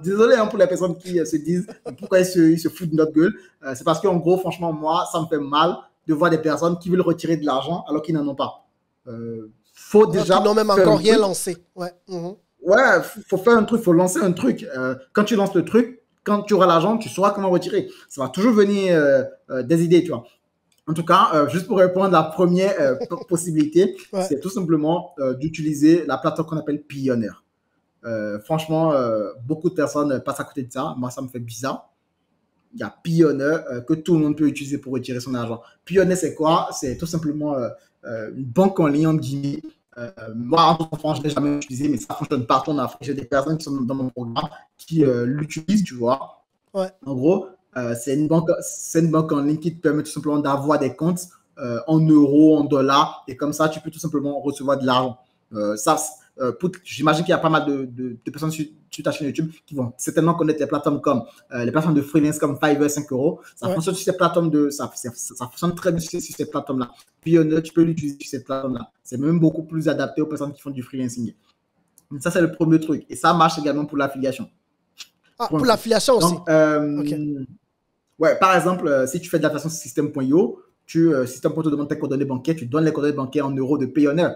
Désolé pour les personnes qui se disent pourquoi ils se foutent de notre gueule. C'est parce qu'en gros, franchement, moi, ça me fait mal de voir des personnes qui veulent retirer de l'argent alors qu'ils n'en ont pas. Faut déjà. Ils n'ont même encore rien lancé. Ouais. Ouais, faut faire un truc, faut lancer un truc. Quand tu lances le truc, quand tu auras l'argent, tu sauras comment retirer. Ça va toujours venir des idées, tu vois. En tout cas, juste pour répondre à la première possibilité, c'est tout simplement d'utiliser la plateforme qu'on appelle Pioneer. Franchement, beaucoup de personnes passent à côté de ça. Moi, ça me fait bizarre. Il y a Pioneer que tout le monde peut utiliser pour retirer son argent. Pioneer, c'est quoi? C'est tout simplement une banque en ligne, en guillemets. Moi, en France, je ne l'ai jamais utilisé, mais ça fonctionne partout en Afrique. J'ai des personnes qui sont dans mon programme qui l'utilisent, tu vois. Ouais. En gros, c'est une banque en ligne qui te permet tout simplement d'avoir des comptes en euros, en dollars, et comme ça, tu peux tout simplement recevoir de l'argent. J'imagine qu'il y a pas mal de personnes sur ta chaîne YouTube qui vont certainement connaître les plateformes comme les plateformes de freelance comme Fiverr, 5 €. Ça fonctionne sur ces plateformes ça fonctionne très bien sur ces plateformes-là. Puis tu peux l'utiliser sur ces plateformes-là. C'est même beaucoup plus adapté aux personnes qui font du freelancing. Donc, ça, c'est le premier truc. Et ça marche également pour l'affiliation. Ah, pour l'affiliation aussi. Ouais, par exemple, si tu fais de l'affiliation sur System.io, System.io te demande tes coordonnées bancaires, tu donnes les coordonnées bancaires en euros de Payoneer.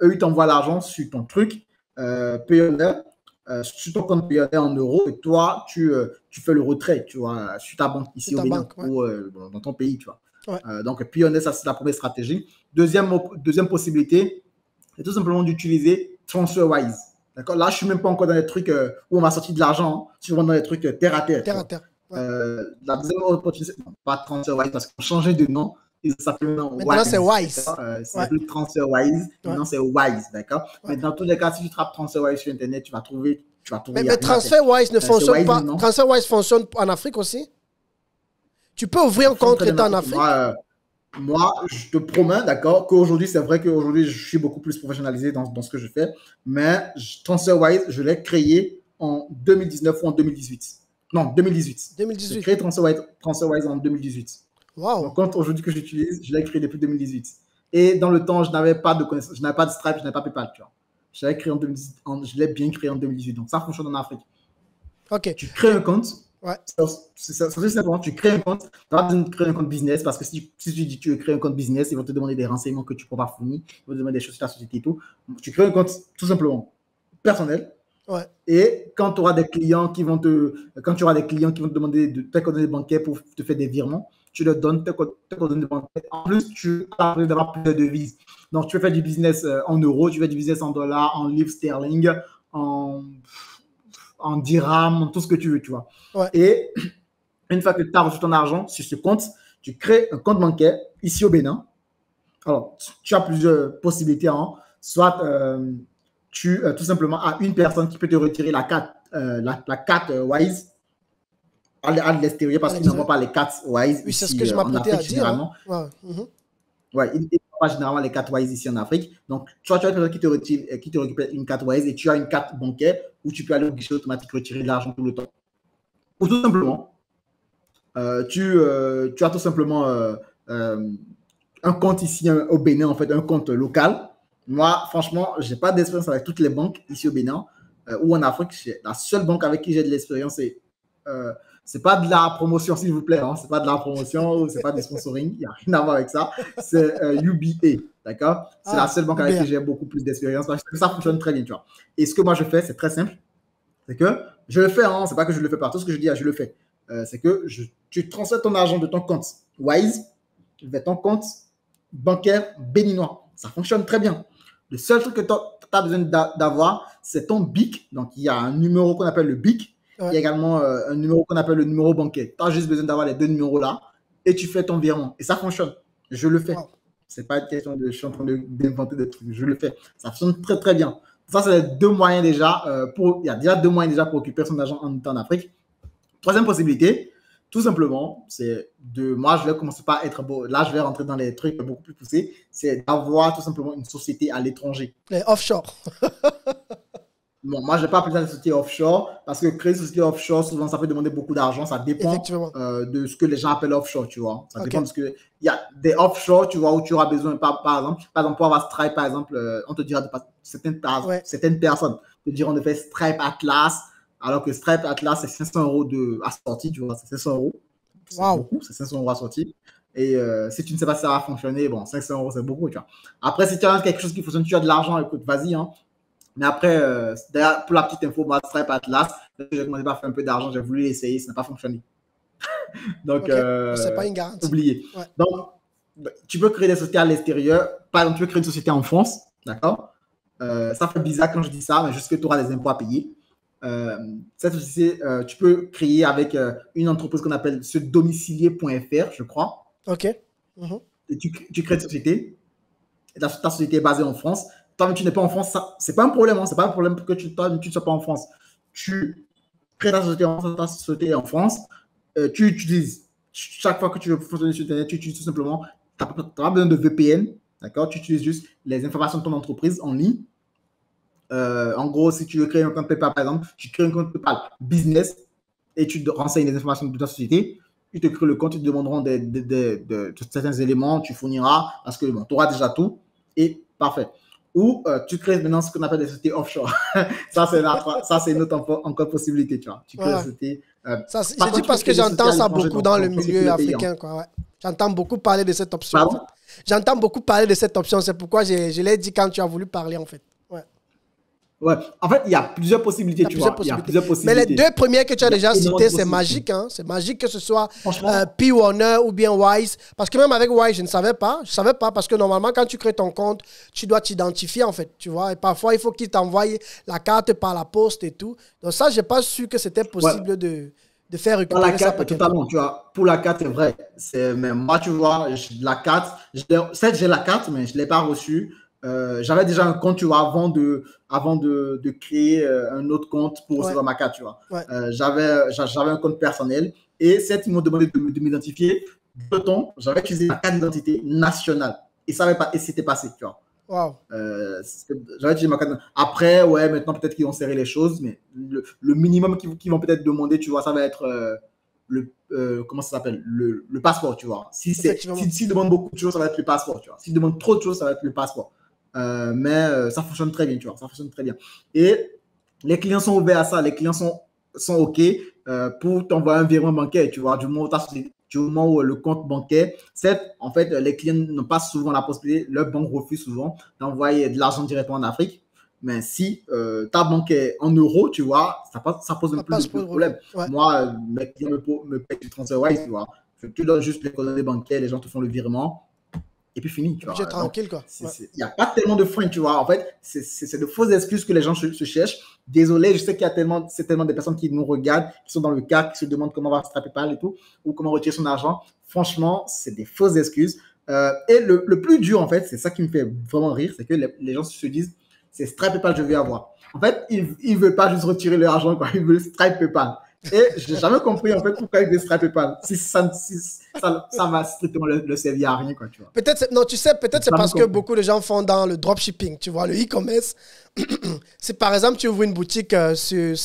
Eux, ils t'envoient l'argent sur ton truc, Payoneer, sur ton compte Payoneer en euros, et toi, tu fais le retrait, tu vois, sur ta banque ici au Bénin ou dans ton pays, tu vois. Ouais. Donc, Payoneer, ça, c'est la première stratégie. Deuxième possibilité, c'est tout simplement d'utiliser TransferWise. D'accord? Là, je ne suis même pas encore dans les trucs où on m'a sorti de l'argent. Je suis vraiment dans les trucs terre à terre. Terre à terre. Ouais. La deuxième opportunité, pas TransferWise parce qu'on a changé de nom. Ça s'appelle maintenant, c'est Wise. C'est plus TransferWise. Maintenant, c'est Wise. D'accord? Mais dans tous les cas, si tu tapes TransferWise sur Internet, tu vas trouver. Mais TransferWise ne fonctionne pas. TransferWise fonctionne en Afrique aussi? Tu peux ouvrir un compte étant en Afrique? Moi, je te promets, d'accord, qu'aujourd'hui, c'est vrai qu'aujourd'hui, je suis beaucoup plus professionnalisé dans ce que je fais. Mais TransferWise, je l'ai créé en 2019 ou en 2018. Non, 2018. 2018. J'ai créé TransferWise en 2018. Wow. Mon compte aujourd'hui que j'utilise, je l'ai créé depuis 2018. Et dans le temps, je n'avais pas de connaissances, je n'avais pas de Stripe, je n'avais pas PayPal, tu vois. Je l'ai créé en 2018, je l'ai bien créé en 2018. Donc ça fonctionne en Afrique. Ok. Tu crées un compte. Ouais. C'est simplement, tu crées un compte. Tu vas besoin de créer un compte business parce que si tu dis que tu veux créer un compte business, ils vont te demander des renseignements que tu ne peux pas fournir. Ils vont te demander des choses sur ta société et tout. Tu crées un compte tout simplement personnel. Ouais. Et quand tu auras des clients qui vont te demander tes coordonnées bancaires pour te faire des virements, tu leur donnes tes coordonnées bancaires. En plus, tu as besoin d'avoir plusieurs devises. Donc, tu veux faire du business en euros, tu fais du business en dollars, en livres sterling, en dirham, tout ce que tu veux, tu vois. Ouais. Et une fois que tu as reçu ton argent sur ce compte, tu crées un compte bancaire ici au Bénin. Alors, tu as plusieurs possibilités. Hein. Soit tu tout simplement as une personne qui peut te retirer la carte, la carte Wise à l'extérieur parce qu'il n'envoie pas les cartes Wise oui, c'est ici ce que je m'apprêtais à dire. généralement. Hein. Ouais, il n'envoie pas généralement les cartes Wise ici en Afrique. Donc, tu as une personne qui te récupère une carte Wise et tu as une carte bancaire où tu peux aller au guichet automatique retirer de l'argent tout le temps. Ou tout simplement, tu as tout simplement un compte ici au Bénin, en fait, un compte local. Moi, franchement, je n'ai pas d'expérience avec toutes les banques ici au Bénin ou en Afrique. La seule banque avec qui j'ai de l'expérience, c'est pas de la promotion, s'il vous plaît. Hein, c'est pas de la promotion, c'est pas du sponsoring. Il n'y a rien à voir avec ça. C'est UBA, d'accord? C'est la seule banque avec qui j'ai beaucoup plus d'expérience parce que ça fonctionne très bien, tu vois. Et ce que moi je fais, c'est très simple. C'est que je le fais, hein, c'est pas que je le fais partout. Ce que je dis, je le fais. C'est que tu transfères ton argent de ton compte Wise vers ton compte bancaire béninois. Ça fonctionne très bien. Le seul truc que tu as besoin d'avoir, c'est ton BIC. Donc, il y a un numéro qu'on appelle le BIC. Ouais. Il y a également un numéro qu'on appelle le numéro bancaire. Tu as juste besoin d'avoir les deux numéros là et tu fais ton virement. Et ça fonctionne. Je le fais. Wow. Ce n'est pas une question de je suis en train d'inventer des trucs. Je le fais. Ça fonctionne très, très bien. Ça, c'est les deux moyens déjà. Il y a déjà deux moyens déjà pour occuper son argent en Afrique. Troisième possibilité, tout simplement, c'est de. Moi, je vais commencer par être. Là, je vais rentrer dans les trucs beaucoup plus poussés. C'est d'avoir tout simplement une société à l'étranger. Les offshore. Bon, moi, je ne vais pas appeler ça une société offshore parce que créer une société offshore, souvent, ça peut demander beaucoup d'argent. Ça dépend de ce que les gens appellent offshore, tu vois. Ça dépend de ce que. Il y a des offshore, tu vois, où tu auras besoin, par exemple, pour avoir Stripe, par exemple, on te dira de certaines personnes te diront de faire Stripe Atlas, alors que Stripe Atlas, c'est 500 € à sortie, tu vois, c'est 500 €. C'est beaucoup, c'est 500 € à sortie. Et si tu ne sais pas si ça va fonctionner, bon, 500 €, c'est beaucoup, tu vois. Après, si tu as quelque chose qui fonctionne, tu as de l'argent, écoute, vas-y, hein. Mais après, d'ailleurs, pour la petite info, moi, Stripe Atlas, j'ai commencé à faire un peu d'argent, j'ai voulu l'essayer, ça n'a pas fonctionné. Donc, c'est pas une garantie. Oublié. Ouais. Donc, tu peux créer des sociétés à l'extérieur. Par exemple, tu peux créer une société en France, d'accord? Ça fait bizarre quand je dis ça, mais juste que tu auras des impôts à payer. Cette société, tu peux créer avec une entreprise qu'on appelle ce domicilier.fr, je crois. OK. Et tu crées une société. Et ta société est basée en France. Toi, tu n'es pas en France, c'est pas un problème. Hein, c'est pas un problème que tu ne sois pas en France. Tu crées ta société en France. Tu utilises, chaque fois que tu veux fonctionner sur Internet, tu utilises tout simplement, tu n'as pas besoin de VPN, d'accord? Tu utilises juste les informations de ton entreprise en ligne. En gros, si tu veux créer un compte PayPal, par exemple, tu crées un compte PayPal business et tu renseignes les informations de ta société. Ils te créent le compte, ils te demanderont de certains éléments, tu fourniras parce que bon, tu auras déjà tout et parfait. Ou tu crées maintenant ce qu'on appelle des sociétés offshore. ça, c'est une autre encore possibilité, tu vois. Tu crées des sociétés. Je dis parce que j'entends ça beaucoup dans le milieu africain, quoi. Ouais. J'entends beaucoup parler de cette option. En fait. J'entends beaucoup parler de cette option. C'est pourquoi je l'ai dit quand tu as voulu parler, en fait. Ouais. En fait, il y a plusieurs possibilités, tu vois. Mais les deux premières que tu as déjà citées, c'est magique. Hein? C'est magique que ce soit P-Warner ou bien Wise. Parce que même avec Wise, je ne savais pas. Je ne savais pas parce que normalement, quand tu crées ton compte, tu dois t'identifier, en fait. Tu vois? Et parfois, il faut qu'il t'envoie la carte par la poste et tout. Donc ça, je n'ai pas su que c'était possible de faire récupérer la carte, totalement, tu vois. Pour la carte, c'est vrai. Mais moi, tu vois, la carte, certes, j'ai la carte, mais je ne l'ai pas reçue. J'avais déjà un compte, tu vois, avant de créer un autre compte pour recevoir ma carte, tu vois. Ouais. J'avais un compte personnel et certes, ils m'ont demandé de m'identifier. J'avais utilisé ma carte d'identité nationale et ça n'était pas passé, tu vois. Wow. J'aurais dit ma carte. Après, ouais, maintenant peut-être qu'ils vont serrer les choses, mais le minimum qu'ils vont peut-être demander, tu vois, ça va être comment ça s'appelle, le passeport, tu vois. S'ils demandent beaucoup de choses, ça va être le passeport, tu vois. S'ils demandent trop de choses, ça va être le passeport. Mais ça fonctionne très bien, tu vois. Ça fonctionne très bien. Et les clients sont ouverts à ça. Les clients sont OK pour t'envoyer un virement bancaire, tu vois, du moment où le compte bancaire, en fait, les clients n'ont pas souvent la possibilité, leur banque refuse souvent d'envoyer de l'argent directement en Afrique. Mais si ta banque est en euros, tu vois, ça pose un peu de problème. Ouais. Moi, mes clients me payent du TransferWise, tu vois. Tu donnes juste les coordonnées bancaires, les gens te font le virement. Et puis fini, tu vois. Tu es tranquille, quoi. Il n'y a pas tellement de freins, tu vois. En fait, c'est de fausses excuses que les gens se cherchent. Désolé, je sais qu'il y a tellement des personnes qui nous regardent, qui sont dans le cas, qui se demandent comment va Stripe PayPal et tout, ou comment retirer son argent. Franchement, c'est des fausses excuses. Et le plus dur, en fait, c'est ça qui me fait vraiment rire, c'est que les gens se disent, c'est Stripe PayPal que je vais avoir. En fait, ils ne veulent pas juste retirer leur argent, quoi. Ils veulent Stripe PayPal. Et je n'ai jamais compris en fait pourquoi ils veulent Stripe PayPal. Ça va strictement le servir à rien, quoi, tu vois. Peut-être, non, tu sais, peut-être c'est parce que beaucoup de gens font dans le dropshipping, tu vois, le e-commerce. Si par exemple tu ouvres une boutique sur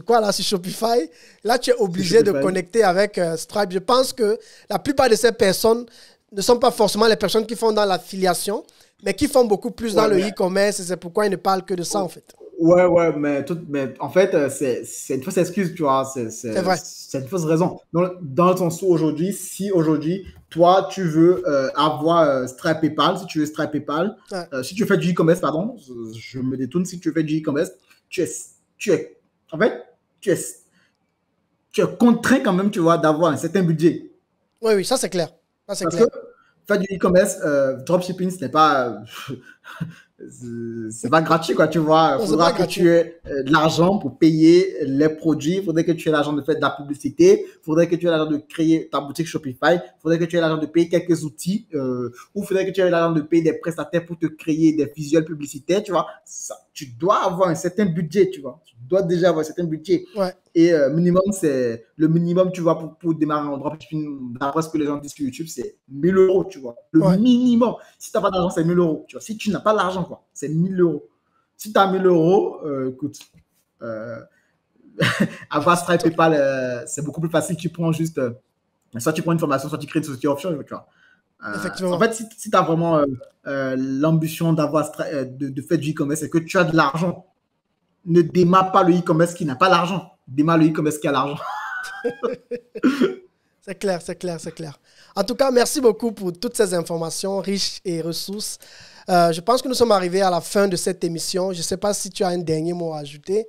quoi là, sur Shopify, là tu es obligé de connecter avec Stripe. Je pense que la plupart de ces personnes ne sont pas forcément les personnes qui font dans l'affiliation, mais qui font beaucoup plus dans le e-commerce, et c'est pourquoi ils ne parlent que de ça en fait. Ouais, mais en fait, c'est une fausse excuse, tu vois. C'est vrai. C'est une fausse raison. Dans le sens où aujourd'hui, toi, tu veux avoir Stripe PayPal, si tu veux Stripe PayPal, si tu fais du e-commerce, pardon, je me détourne, si tu fais du e-commerce, tu es contraint quand même, tu vois, d'avoir un certain budget. Oui, ça c'est clair. Parce que faire du e-commerce, dropshipping, ce n'est pas... c'est pas gratuit, quoi, tu vois. Il faudra que tu aies de l'argent pour payer les produits. Il faudrait que tu aies l'argent de faire de la publicité. Il faudrait que tu aies l'argent de créer ta boutique Shopify. Il faudrait que tu aies l'argent de payer quelques outils. Ou il faudrait que tu aies l'argent de payer des prestataires pour te créer des visuels publicitaires, tu vois. Tu dois avoir un certain budget, tu vois. Tu dois déjà avoir un certain budget. Ouais. Et le minimum, tu vois, pour démarrer en dropshipping, d'après ce que les gens disent sur YouTube, c'est 1000 €, tu vois. Le minimum. Si tu n'as pas d'argent, c'est 1000 €. Tu vois. Si tu n'as pas l'argent, quoi, c'est 1000 €. Si tu as 1000 €, écoute, avoir Stripe PayPal, c'est beaucoup plus facile. Tu prends juste, soit tu prends une formation, soit tu crées une société offshore, tu vois. Effectivement. En fait, si tu as vraiment l'ambition d'avoir de faire du e-commerce et que tu as de l'argent, ne démarre pas le e-commerce qui n'a pas l'argent. Démarre le e-commerce qui a l'argent. C'est clair. En tout cas, merci beaucoup pour toutes ces informations riches et ressources. Je pense que nous sommes arrivés à la fin de cette émission. Je ne sais pas si tu as un dernier mot à ajouter.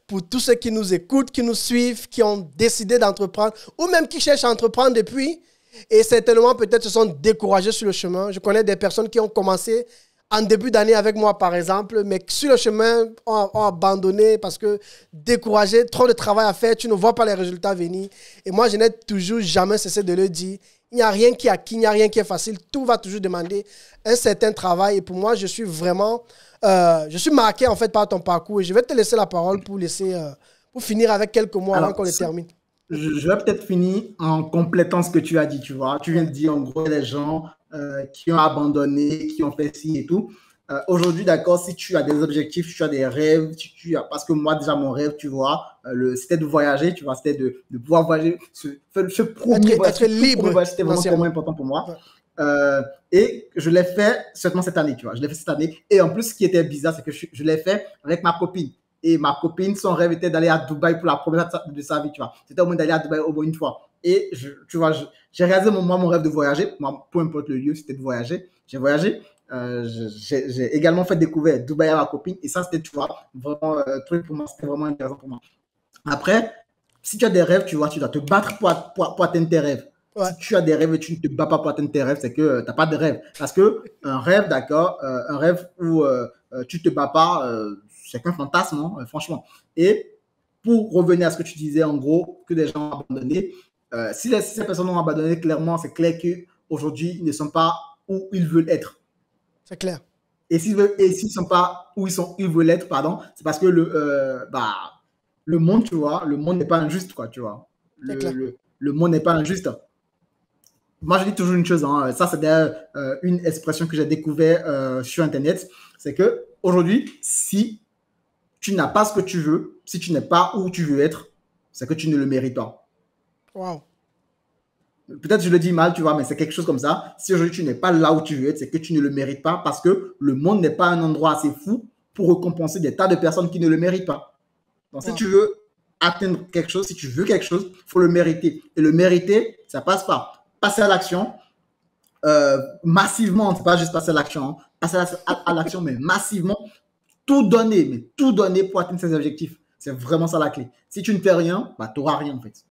Pour tous ceux qui nous écoutent, qui nous suivent, qui ont décidé d'entreprendre ou même qui cherchent à entreprendre depuis et certainement peut-être se sont découragés sur le chemin. Je connais des personnes qui ont commencé en début d'année avec moi, par exemple, mais sur le chemin, ont abandonné parce que découragés, trop de travail à faire, tu ne vois pas les résultats venir. Et moi, je n'ai toujours jamais cessé de le dire. Il n'y a rien qui est acquis, il n'y a rien qui est facile. Tout va toujours demander un certain travail. Et pour moi, je suis vraiment... je suis marqué, en fait, par ton parcours. Et je vais te laisser la parole pour finir avec quelques mots avant qu'on le termine. Je vais peut-être finir en complétant ce que tu as dit, tu vois. Tu viens de dire, en gros, les gens qui ont abandonné, qui ont fait ci et tout. Aujourd'hui, d'accord, si tu as des objectifs, si tu as des rêves, parce que moi, déjà, mon rêve, tu vois, c'était de voyager, tu vois, c'était de pouvoir voyager, ce premier voyage, être libre. C'était vraiment important pour moi. Ouais. Et je l'ai fait seulement cette année, tu vois. Je l'ai fait cette année. Et en plus, ce qui était bizarre, c'est que je l'ai fait avec ma copine. Et ma copine, son rêve était d'aller à Dubaï pour la première fois de sa vie, tu vois. C'était au moins d'aller à Dubaï au moins une fois. Et tu vois, j'ai réalisé mon rêve de voyager. Moi, peu importe le lieu, c'était de voyager. J'ai voyagé. J'ai également fait découvrir Dubaï à ma copine. Et ça, c'était, tu vois, vraiment un truc pour moi. C'était vraiment intéressant pour moi. Après, si tu as des rêves, tu vois, tu dois te battre pour atteindre tes rêves. Ouais. Si tu as des rêves et tu ne te bats pas pour atteindre tes rêves, c'est que tu n'as pas de rêve. Parce qu'un rêve, d'accord, un rêve où tu ne te bats pas, c'est qu'un fantasme, hein, franchement. Et pour revenir à ce que tu disais, en gros, que des gens ont abandonné, si ces personnes ont abandonné, clairement, c'est clair qu'aujourd'hui, ils ne sont pas où ils veulent être. C'est clair. Et s'ils ne sont pas où ils veulent être, pardon, c'est parce que le monde, tu vois, le monde n'est pas injuste, quoi, tu vois. Le monde n'est pas injuste. moi, je dis toujours une chose, hein, ça, c'est d'ailleurs une expression que j'ai découvert sur Internet, c'est que aujourd'hui, si tu n'as pas ce que tu veux, si tu n'es pas où tu veux être, c'est que tu ne le mérites pas. Wow. Peut-être je le dis mal, tu vois, mais c'est quelque chose comme ça. Si aujourd'hui tu n'es pas là où tu veux être, c'est que tu ne le mérites pas parce que le monde n'est pas un endroit assez fou pour récompenser des tas de personnes qui ne le méritent pas. Donc, si tu veux atteindre quelque chose, si tu veux quelque chose, il faut le mériter. Et le mériter, ça passe par passer à l'action massivement. C'est pas juste passer à l'action, hein. Passer à l'action, mais massivement. Tout donner pour atteindre ses objectifs. C'est vraiment ça la clé. Si tu ne fais rien, bah, tu n'auras rien en fait.